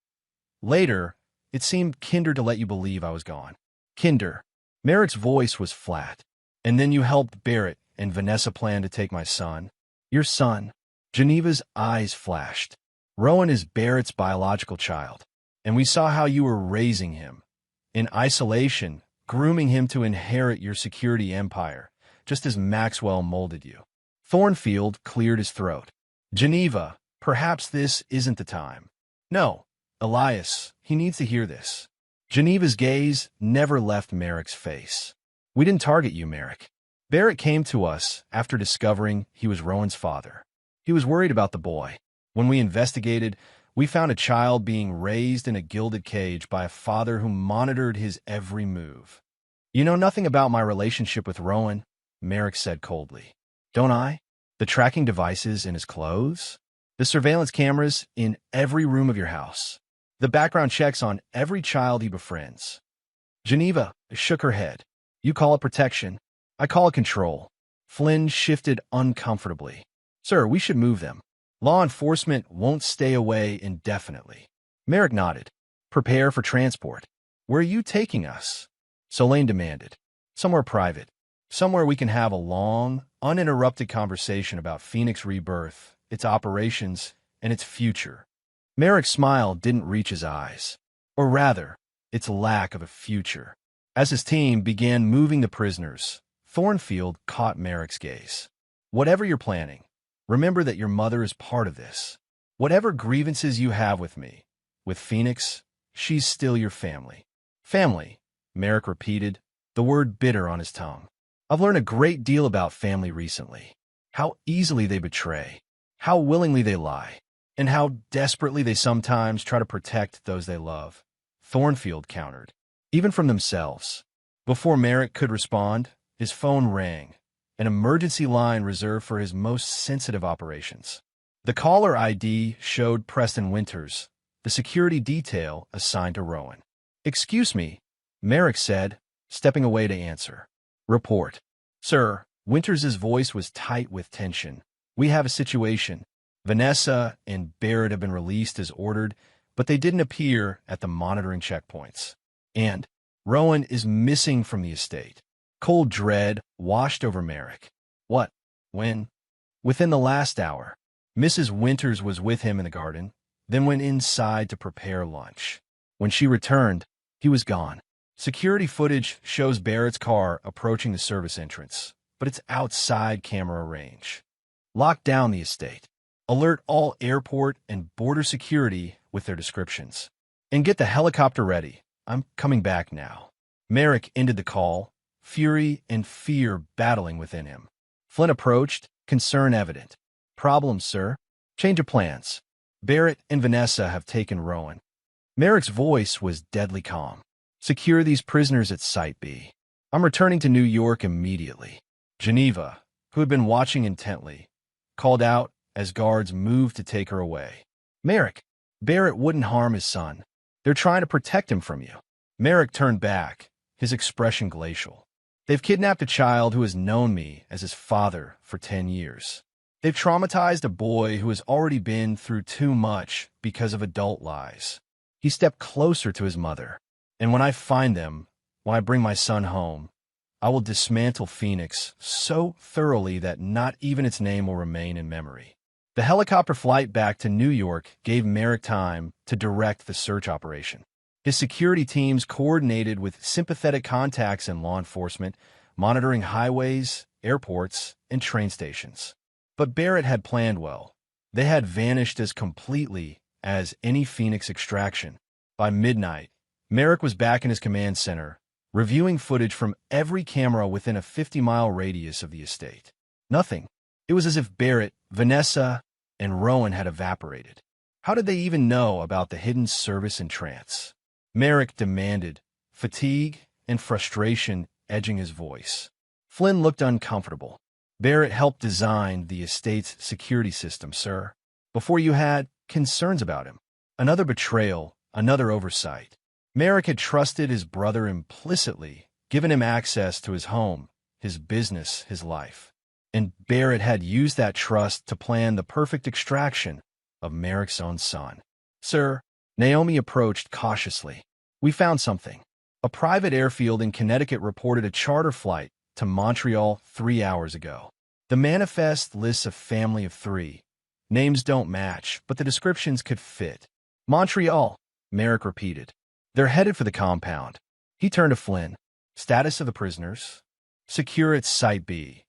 it seemed kinder to let you believe I was gone." "Kinder." Merrick's voice was flat. "And then you helped Barrett and Vanessa plan to take my son." "Your son?" Geneva's eyes flashed. "Rowan is Barrett's biological child. And we saw how you were raising him. In isolation, grooming him to inherit your security empire, just as Maxwell molded you." Thornfield cleared his throat. "Geneva, perhaps this isn't the time." "No, Elias, he needs to hear this." Geneva's gaze never left Merrick's face. "We didn't target you, Merrick. Barrett came to us after discovering he was Rowan's father. He was worried about the boy. When we investigated, we found a child being raised in a gilded cage by a father who monitored his every move." "You know nothing about my relationship with Rowan," Merrick said coldly. "Don't I? The tracking devices in his clothes? The surveillance cameras in every room of your house? The background checks on every child he befriends?" Geneva shook her head. "You call it protection. I call it control." Flynn shifted uncomfortably. "Sir, we should move them. Law enforcement won't stay away indefinitely." Merrick nodded. "Prepare for transport." "Where are you taking us?" Solane demanded. "Somewhere private. Somewhere we can have a long, uninterrupted conversation about Phoenix rebirth, its operations, and its future." Merrick's smile didn't reach his eyes. Or rather, its lack of a future. As his team began moving the prisoners, Thornfield caught Merrick's gaze. "Whatever you're planning, remember that your mother is part of this. Whatever grievances you have with me, with Phoenix, she's still your family." "Family," Merrick repeated, the word bitter on his tongue. "I've learned a great deal about family recently. How easily they betray. How willingly they lie. and how desperately they sometimes try to protect those they love, Thornfield countered, even from themselves. Before Merrick could respond, his phone rang, an emergency line reserved for his most sensitive operations. The caller ID showed Preston Winters, the security detail assigned to Rowan. "Excuse me," Merrick said, stepping away to answer. "Report." "Sir," Winters' voice was tight with tension. "We have a situation. Vanessa and Barrett have been released as ordered, but they didn't appear at the monitoring checkpoints. And Rowan is missing from the estate." Cold dread washed over Merrick. "What? When?" "Within the last hour. Mrs. Winters was with him in the garden, then went inside to prepare lunch. When she returned, he was gone. Security footage shows Barrett's car approaching the service entrance, but it's outside camera range. Lock down the estate. Alert all airport and border security with their descriptions. And get the helicopter ready. I'm coming back now." Merrick ended the call, fury and fear battling within him. Flynn approached, concern evident. "Problem, sir. Change of plans. Barrett and Vanessa have taken Rowan." Merrick's voice was deadly calm. "Secure these prisoners at Site B. I'm returning to New York immediately." Geneva, who had been watching intently, called out as guards moved to take her away. "Merrick, Barrett wouldn't harm his son. They're trying to protect him from you." Merrick turned back, his expression glacial. "They've kidnapped a child who has known me as his father for 10 years. They've traumatized a boy who has already been through too much because of adult lies." He stepped closer to his mother. "And when I find them, when I bring my son home, I will dismantle Phoenix so thoroughly that not even its name will remain in memory." The helicopter flight back to New York gave Merrick time to direct the search operation. His security teams coordinated with sympathetic contacts in law enforcement, monitoring highways, airports, and train stations. But Barrett had planned well. They had vanished as completely as any Phoenix extraction. By midnight, Merrick was back in his command center, reviewing footage from every camera within a 50-mile radius of the estate. Nothing. It was as if Barrett, Vanessa, and Rowan had evaporated. How did they even know about the hidden service in trance? Merrick demanded, fatigue and frustration edging his voice. Flynn looked uncomfortable. "Barrett helped design the estate's security system, sir. Before you had concerns about him. Another betrayal, another oversight. Merrick had trusted his brother implicitly, given him access to his home, his business, his life. And Barrett had used that trust to plan the perfect extraction of Merrick's own son." "Sir," Naomi approached cautiously, "we found something." A private airfield in Connecticut reported a charter flight to Montreal 3 hours ago. The manifest lists a family of 3. Names don't match, but the descriptions could fit. "Montreal," Merrick repeated. "They're headed for the compound." He turned to Flynn. "Status of the prisoners?" "Secure at Site B.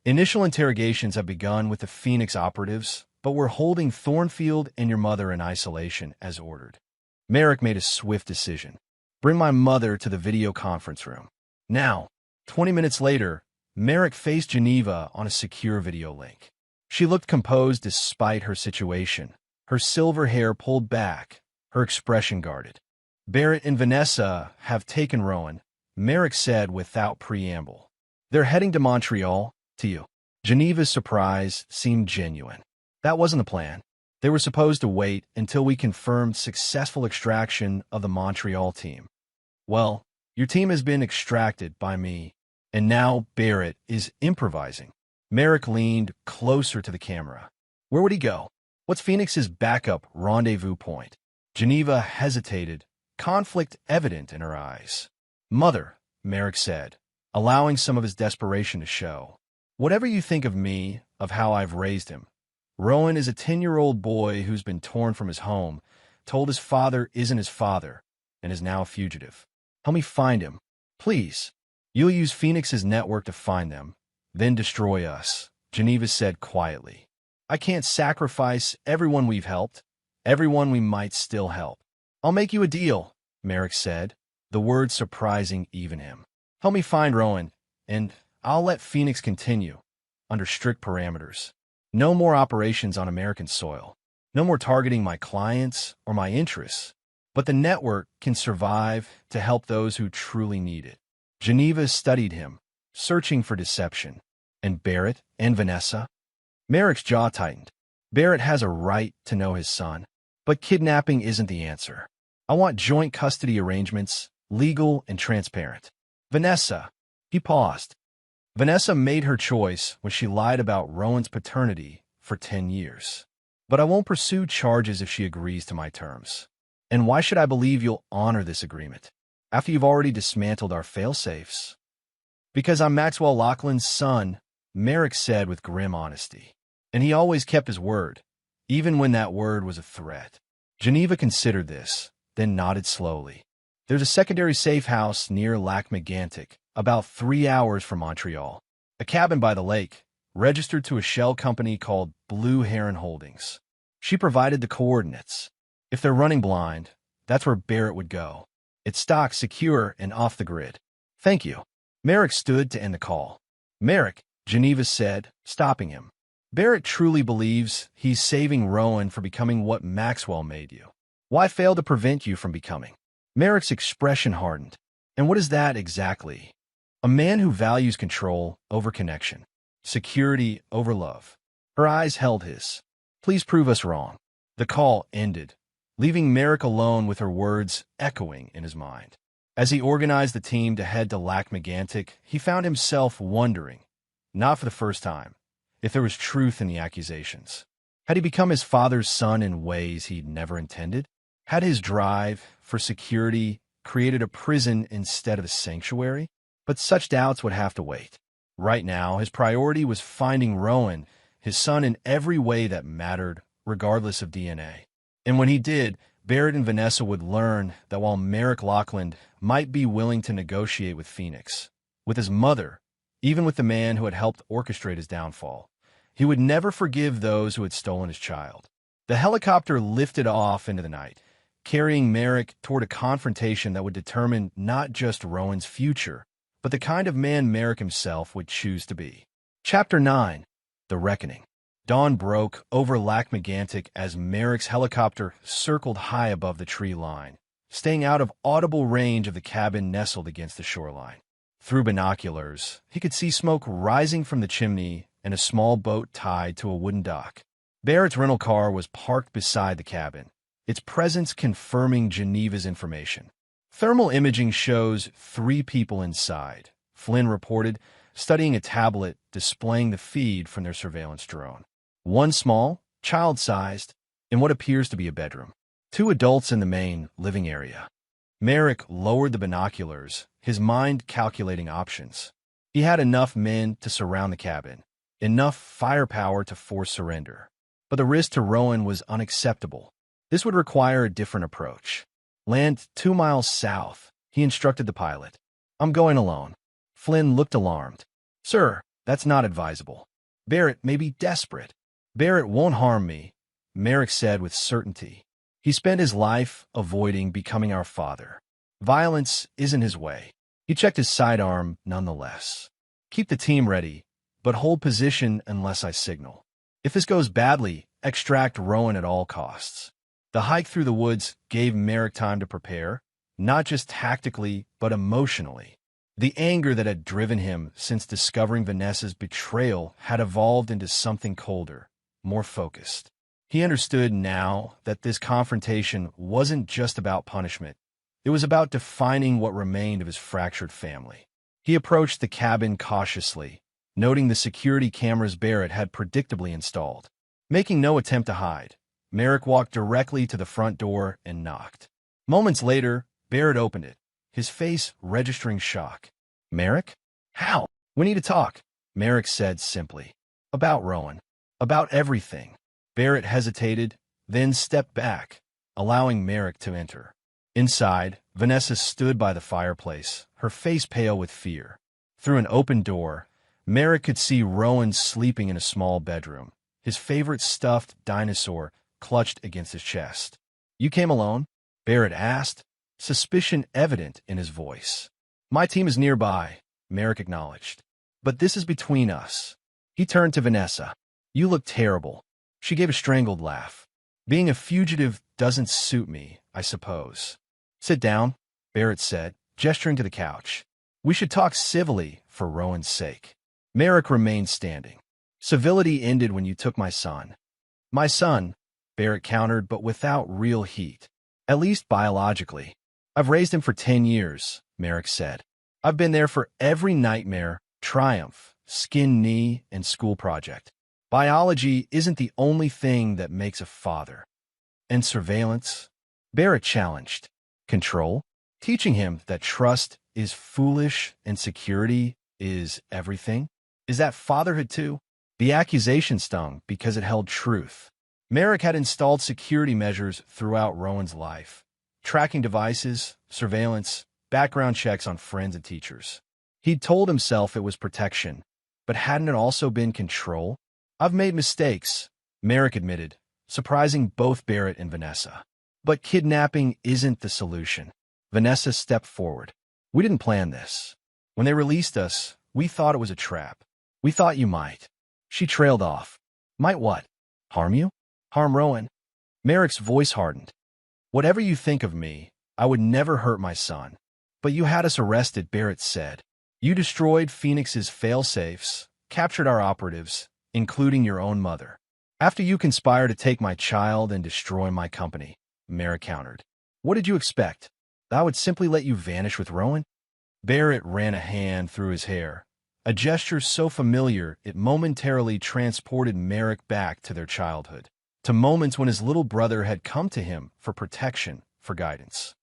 Initial interrogations have begun with the Phoenix operatives, but we're holding Thornfield and your mother in isolation as ordered." Merrick made a swift decision. "Bring my mother to the video conference room." Now, 20 minutes later, Merrick faced Geneva on a secure video link. She looked composed despite her situation, her silver hair pulled back, her expression guarded. "Barrett and Vanessa have taken Rowan," Merrick said without preamble. "They're heading to Montreal, to you." Geneva's surprise seemed genuine. "That wasn't the plan. They were supposed to wait until we confirmed successful extraction of the Montreal team." "Well, your team has been extracted by me, and now Barrett is improvising." Merrick leaned closer to the camera. "Where would he go? What's Phoenix's backup rendezvous point?" Geneva hesitated, conflict evident in her eyes. "Mother," Merrick said, allowing some of his desperation to show. "Whatever you think of me, of how I've raised him, Rowan is a 10-year-old boy who's been torn from his home, told his father isn't his father, and is now a fugitive. Help me find him. Please. You'll use Phoenix's network to find them, then destroy us," Geneva said quietly. "I can't sacrifice everyone we've helped, everyone we might still help." "I'll make you a deal," Merrick said, the words surprising even him. "Help me find Rowan, and I'll let Phoenix continue, under strict parameters. No more operations on American soil." No more targeting my clients or my interests. But the network can survive to help those who truly need it. Geneva studied him, searching for deception. And Barrett and Vanessa? Merrick's jaw tightened. Barrett has a right to know his son, but kidnapping isn't the answer. I want joint custody arrangements, legal and transparent. Vanessa. He paused. Vanessa made her choice when she lied about Rowan's paternity for 10 years. But I won't pursue charges if she agrees to my terms. And why should I believe you'll honor this agreement after you've already dismantled our fail-safes? Because I'm Maxwell Laughlin's son, Merrick said with grim honesty. And he always kept his word, even when that word was a threat. Geneva considered this, then nodded slowly. There's a secondary safe house near Lac-Mégantic, about 3 hours from Montreal. A cabin by the lake, registered to a shell company called Blue Heron Holdings. She provided the coordinates. If they're running blind, that's where Barrett would go. It's stocked, secure, and off the grid. Thank you. Merrick stood to end the call. Merrick, Geneva said, stopping him. Barrett truly believes he's saving Rowan for becoming what Maxwell made you. Why fail to prevent you from becoming? Merrick's expression hardened. And what is that exactly? A man who values control over connection, security over love. Her eyes held his. Please prove us wrong. The call ended, leaving Merrick alone with her words echoing in his mind. As he organized the team to head to Lac-Mégantic, he found himself wondering, not for the first time, if there was truth in the accusations. Had he become his father's son in ways he'd never intended? Had his drive for security created a prison instead of a sanctuary? But such doubts would have to wait. Right now, his priority was finding Rowan, his son, in every way that mattered, regardless of DNA. And when he did, Barrett and Vanessa would learn that while Merrick Laughlin might be willing to negotiate with Phoenix, with his mother, even with the man who had helped orchestrate his downfall, he would never forgive those who had stolen his child. The helicopter lifted off into the night, carrying Merrick toward a confrontation that would determine not just Rowan's future, but the kind of man Merrick himself would choose to be. Chapter 9. The Reckoning. Dawn broke over Lac-Mégantic as Merrick's helicopter circled high above the tree line, staying out of audible range of the cabin nestled against the shoreline. Through binoculars, he could see smoke rising from the chimney and a small boat tied to a wooden dock. Barrett's rental car was parked beside the cabin, its presence confirming Geneva's information. Thermal imaging shows 3 people inside, Flynn reported, studying a tablet displaying the feed from their surveillance drone. 1 small, child-sized, in what appears to be a bedroom. 2 adults in the main living area. Merrick lowered the binoculars, his mind calculating options. He had enough men to surround the cabin, enough firepower to force surrender. But the risk to Rowan was unacceptable. This would require a different approach. Land 2 miles south, he instructed the pilot. I'm going alone. Flynn looked alarmed. Sir, that's not advisable. Barrett may be desperate. Barrett won't harm me, Merrick said with certainty. He spent his life avoiding becoming our father. Violence isn't his way. He checked his sidearm nonetheless. Keep the team ready, but hold position unless I signal. If this goes badly, extract Rowan at all costs. The hike through the woods gave Merrick time to prepare, not just tactically, but emotionally. The anger that had driven him since discovering Vanessa's betrayal had evolved into something colder, more focused. He understood now that this confrontation wasn't just about punishment. It was about defining what remained of his fractured family. He approached the cabin cautiously, noting the security cameras Barrett had predictably installed. Making no attempt to hide, Merrick walked directly to the front door and knocked. Moments later, Barrett opened it, his face registering shock. Merrick? How? We need to talk, Merrick said simply. About Rowan. About everything. Barrett hesitated, then stepped back, allowing Merrick to enter. Inside, Vanessa stood by the fireplace, her face pale with fear. Through an open door, Merrick could see Rowan sleeping in a small bedroom, his favorite stuffed dinosaur clutched against his chest. You came alone? Barrett asked, suspicion evident in his voice. My team is nearby, Merrick acknowledged. But this is between us. He turned to Vanessa. You look terrible. She gave a strangled laugh. Being a fugitive doesn't suit me, I suppose. Sit down, Barrett said, gesturing to the couch. We should talk civilly for Rowan's sake. Merrick remained standing. Civility ended when you took my son. My son, Barrett countered, but without real heat. At least biologically. I've raised him for 10 years, Merrick said. I've been there for every nightmare, triumph, skin knee, and school project. Biology isn't the only thing that makes a father. And surveillance? Barrett challenged. Control? Teaching him that trust is foolish and security is everything? Is that fatherhood too? The accusation stung because it held truth. Merrick had installed security measures throughout Rowan's life. Tracking devices, surveillance, background checks on friends and teachers. He'd told himself it was protection, but hadn't it also been control? I've made mistakes, Merrick admitted, surprising both Barrett and Vanessa. But kidnapping isn't the solution. Vanessa stepped forward. We didn't plan this. When they released us, we thought it was a trap. We thought you might. She trailed off. Might what? Harm you? Harm Rowan? Merrick's voice hardened. Whatever you think of me, I would never hurt my son. But you had us arrested, Barrett said. You destroyed Phoenix's fail-safes, captured our operatives, including your own mother. After you conspired to take my child and destroy my company, Merrick countered. What did you expect? That I would simply let you vanish with Rowan? Barrett ran a hand through his hair, a gesture so familiar it momentarily transported Merrick back to their childhood, to moments when his little brother had come to him for protection, for guidance.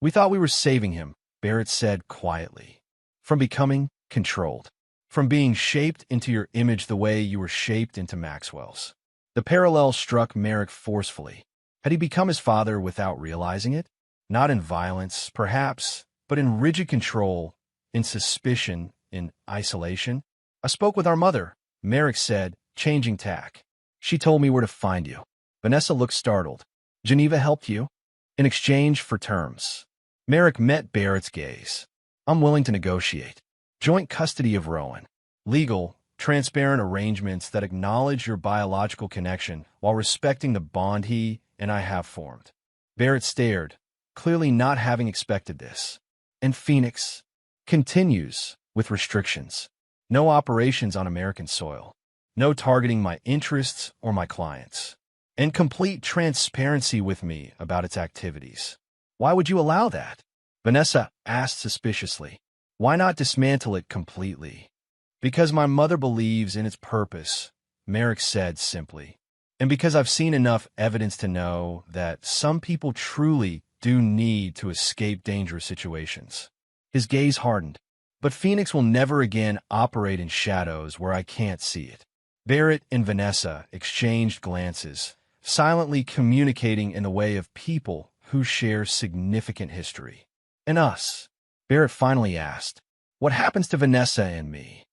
We thought we were saving him, Barrett said quietly, from becoming controlled, from being shaped into your image the way you were shaped into Maxwell's. The parallel struck Merrick forcefully. Had he become his father without realizing it? Not in violence, perhaps, but in rigid control, in suspicion, in isolation. I spoke with our mother, Merrick said, changing tack. She told me where to find you. Vanessa looked startled. Geneva helped you? In exchange for terms. Merrick met Barrett's gaze. I'm willing to negotiate. Joint custody of Rowan. Legal, transparent arrangements that acknowledge your biological connection while respecting the bond he and I have formed. Barrett stared, clearly not having expected this. And Phoenix continues with restrictions. No operations on American soil. No targeting my interests or my clients. And complete transparency with me about its activities. Why would you allow that? Vanessa asked suspiciously. Why not dismantle it completely? Because my mother believes in its purpose, Merrick said simply. And because I've seen enough evidence to know that some people truly do need to escape dangerous situations. His gaze hardened. But Phoenix will never again operate in shadows where I can't see it. Barrett and Vanessa exchanged glances, silently communicating in the way of people who share significant history. And us? Barrett finally asked. What happens to Vanessa and me?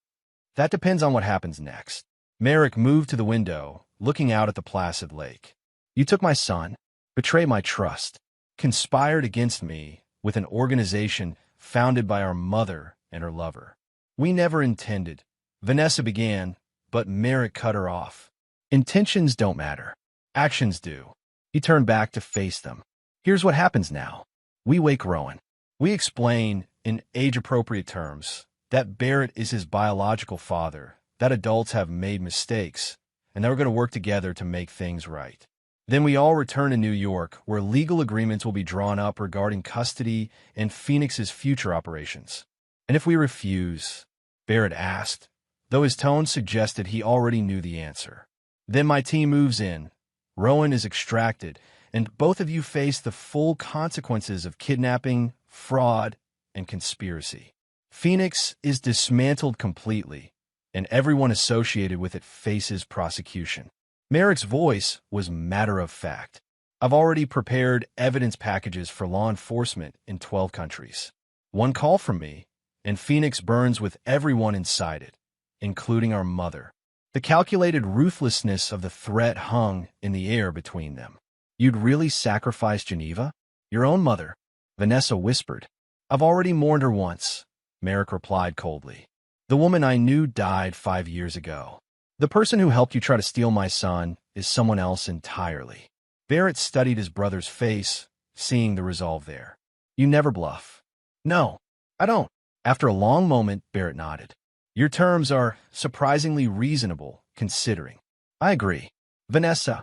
That depends on what happens next. Merrick moved to the window, looking out at the placid lake. You took my son, betrayed my trust, conspired against me with an organization founded by our mother and her lover. We never intended. Vanessa began, but Merrick cut her off. Intentions don't matter. Actions do. He turned back to face them. Here's what happens now. We wake Rowan. We explain, in age-appropriate terms, that Barrett is his biological father, that adults have made mistakes, and that we're going to work together to make things right. Then we all return to New York, where legal agreements will be drawn up regarding custody and Phoenix's future operations. And if we refuse? Barrett asked, though his tone suggested he already knew the answer. Then my team moves in. Rowan is extracted, and both of you face the full consequences of kidnapping, fraud, and conspiracy. Phoenix is dismantled completely, and everyone associated with it faces prosecution. Merrick's voice was matter-of-fact. I've already prepared evidence packages for law enforcement in 12 countries. One call from me, and Phoenix burns with everyone inside it, including our mother. The calculated ruthlessness of the threat hung in the air between them. You'd really sacrifice Geneva? Your own mother? Vanessa whispered. I've already mourned her once, Merrick replied coldly. The woman I knew died 5 years ago. The person who helped you try to steal my son is someone else entirely. Barrett studied his brother's face, seeing the resolve there. You never bluff. No, I don't. After a long moment, Barrett nodded. Your terms are surprisingly reasonable, considering. I agree. Vanessa.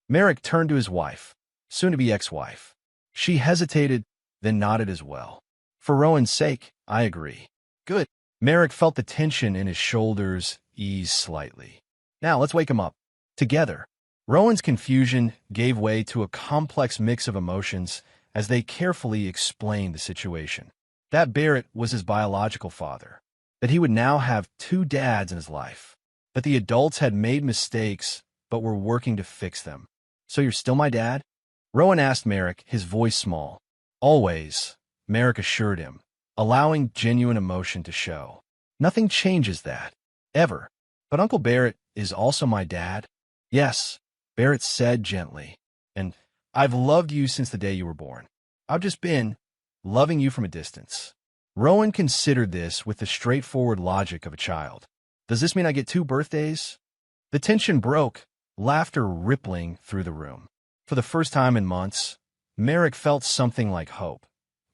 Merrick turned to his wife, soon-to-be ex-wife. She hesitated, then nodded as well. For Rowan's sake, I agree. Good. Merrick felt the tension in his shoulders ease slightly. Now, let's wake him up. Together. Rowan's confusion gave way to a complex mix of emotions as they carefully explained the situation. That Barrett was his biological father. That he would now have two dads in his life. That the adults had made mistakes, but were working to fix them. So you're still my dad? Rowan asked Merrick, his voice small. Always, Merrick assured him, allowing genuine emotion to show. Nothing changes that. Ever. But Uncle Barrett is also my dad? Yes, Barrett said gently. And I've loved you since the day you were born. I've just been loving you from a distance. Rowan considered this with the straightforward logic of a child. Does this mean I get 2 birthdays? The tension broke, laughter rippling through the room. For the first time in months, Merrick felt something like hope.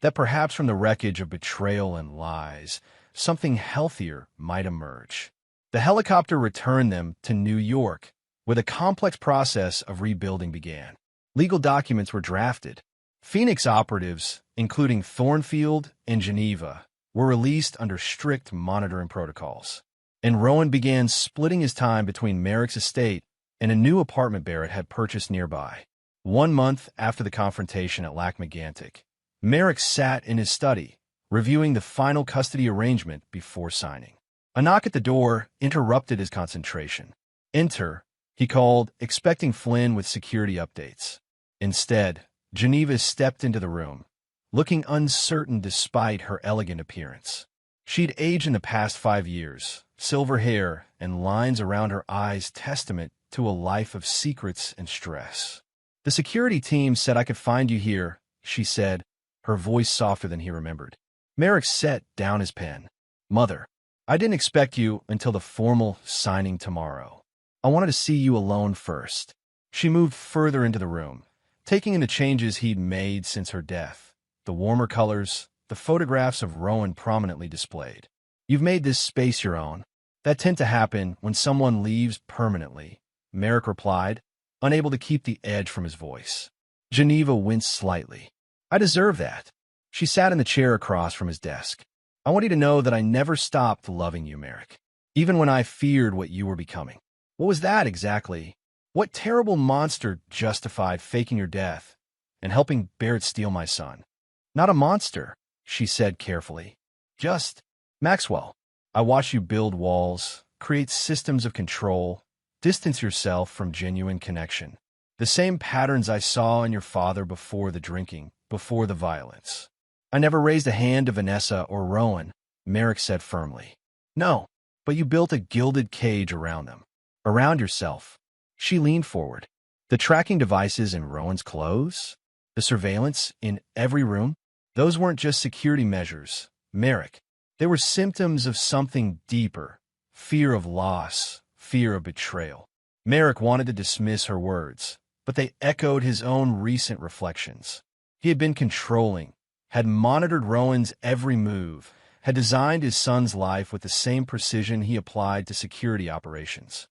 That perhaps from the wreckage of betrayal and lies, something healthier might emerge. The helicopter returned them to New York, where the complex process of rebuilding began. Legal documents were drafted. Phoenix operatives, including Thornfield and Geneva, were released under strict monitoring protocols. And Rowan began splitting his time between Merrick's estate and a new apartment Barrett had purchased nearby. 1 month after the confrontation at Lac-Mégantic, Merrick sat in his study, reviewing the final custody arrangement before signing. A knock at the door interrupted his concentration. Enter, he called, expecting Flynn with security updates. Instead, Geneva stepped into the room, looking uncertain despite her elegant appearance. She'd aged in the past 5 years, silver hair and lines around her eyes testament to a life of secrets and stress. The security team said I could find you here, she said, her voice softer than he remembered. Merrick set down his pen. Mother, I didn't expect you until the formal signing tomorrow. I wanted to see you alone first. She moved further into the room, taking in the changes he'd made since her death. The warmer colors, the photographs of Rowan prominently displayed. You've made this space your own. That tend to happen when someone leaves permanently, Merrick replied, unable to keep the edge from his voice. Geneva winced slightly. I deserve that. She sat in the chair across from his desk. I want you to know that I never stopped loving you, Merrick, even when I feared what you were becoming. What was that exactly? What terrible monster justified faking your death and helping Barrett steal my son? Not a monster, she said carefully. Just Maxwell. I watched you build walls, create systems of control, distance yourself from genuine connection. The same patterns I saw in your father before the drinking, before the violence. I never raised a hand to Vanessa or Rowan, Merrick said firmly. No, but you built a gilded cage around them. Around yourself. She leaned forward. The tracking devices in Rowan's clothes? The surveillance in every room? Those weren't just security measures, Merrick. They were symptoms of something deeper. Fear of loss, fear of betrayal. Merrick wanted to dismiss her words, but they echoed his own recent reflections. He had been controlling, had monitored Rowan's every move, had designed his son's life with the same precision he applied to security operations.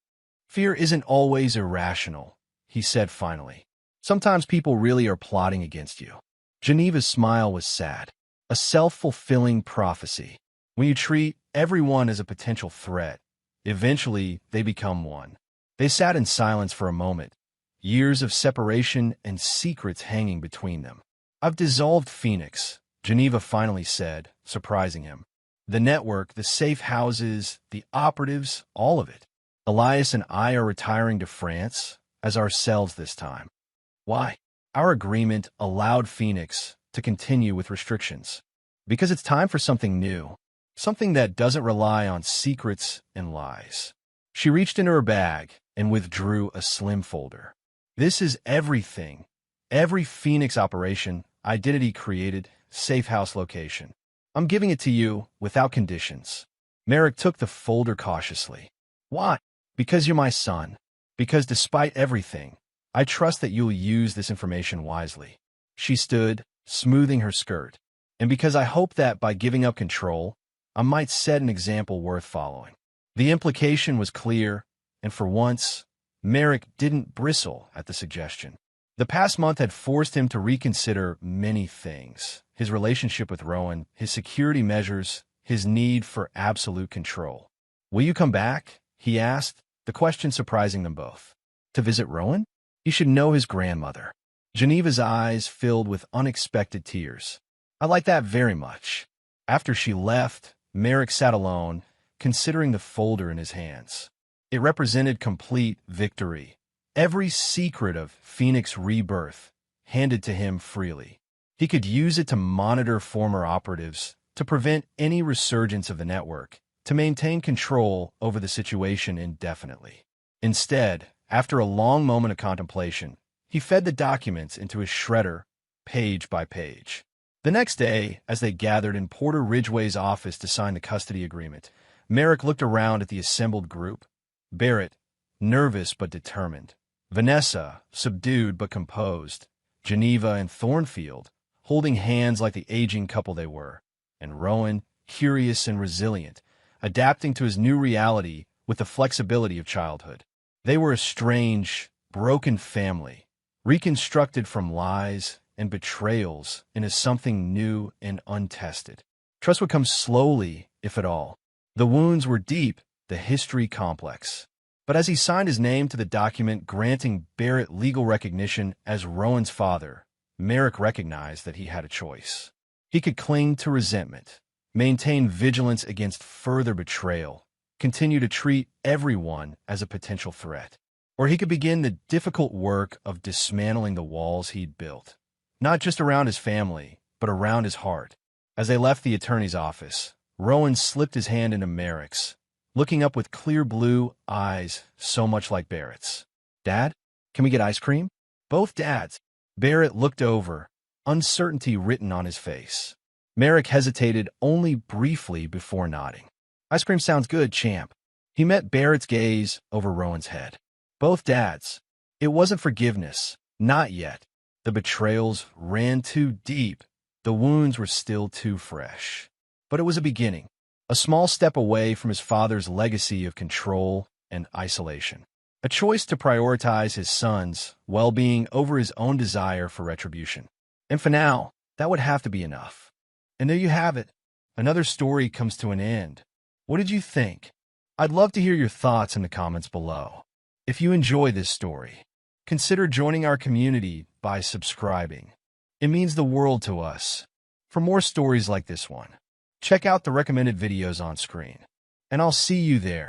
Fear isn't always irrational, he said finally. Sometimes people really are plotting against you. Geneva's smile was sad, a self-fulfilling prophecy. When you treat everyone as a potential threat, eventually they become one. They sat in silence for a moment, years of separation and secrets hanging between them. I've dissolved Phoenix, Geneva finally said, surprising him. The network, the safe houses, the operatives, all of it. Elias and I are retiring to France, as ourselves this time. Why? Our agreement allowed Phoenix to continue with restrictions. Because it's time for something new, something that doesn't rely on secrets and lies. She reached into her bag and withdrew a slim folder. This is everything. Every Phoenix operation, identity created, safe house location. I'm giving it to you without conditions. Merrick took the folder cautiously. Why? Because you're my son. Because despite everything, I trust that you'll use this information wisely. She stood, smoothing her skirt. And because I hope that by giving up control, I might set an example worth following. The implication was clear, and for once, Merrick didn't bristle at the suggestion. The past month had forced him to reconsider many things: his relationship with Rowan, his security measures, his need for absolute control. "Will you come back?" he asked, the question surprising them both. "To visit Rowan? He should know his grandmother." Geneva's eyes filled with unexpected tears. "I like that very much." After she left, Merrick sat alone, considering the folder in his hands. It represented complete victory. Every secret of Phoenix Rebirth handed to him freely. He could use it to monitor former operatives, to prevent any resurgence of the network, to maintain control over the situation indefinitely. Instead, after a long moment of contemplation, he fed the documents into his shredder, page by page. The next day, as they gathered in Porter Ridgway's office to sign the custody agreement, Merrick looked around at the assembled group. Barrett, nervous but determined. Vanessa, subdued but composed. Geneva and Thornfield, holding hands like the aging couple they were. And Rowan, curious and resilient, adapting to his new reality with the flexibility of childhood. They were a strange, broken family, reconstructed from lies and betrayals into something new and untested. Trust would come slowly, if at all. The wounds were deep, the history complex. But as he signed his name to the document granting Barrett legal recognition as Rowan's father, Merrick recognized that he had a choice. He could cling to resentment, maintain vigilance against further betrayal, continue to treat everyone as a potential threat. Or he could begin the difficult work of dismantling the walls he'd built, not just around his family, but around his heart. As they left the attorney's office, Rowan slipped his hand into Merrick's, looking up with clear blue eyes so much like Barrett's. "Dad, can we get ice cream?" Both dads. Barrett looked over, uncertainty written on his face. Merrick hesitated only briefly before nodding. "Ice cream sounds good, champ." He met Barrett's gaze over Rowan's head. Both dads. It wasn't forgiveness. Not yet. The betrayals ran too deep. The wounds were still too fresh. But it was a beginning. A small step away from his father's legacy of control and isolation. A choice to prioritize his son's well-being over his own desire for retribution. And for now, that would have to be enough. And there you have it. Another story comes to an end. What did you think? I'd love to hear your thoughts in the comments below. If you enjoy this story, consider joining our community by subscribing. It means the world to us. For more stories like this one, check out the recommended videos on screen. And I'll see you there.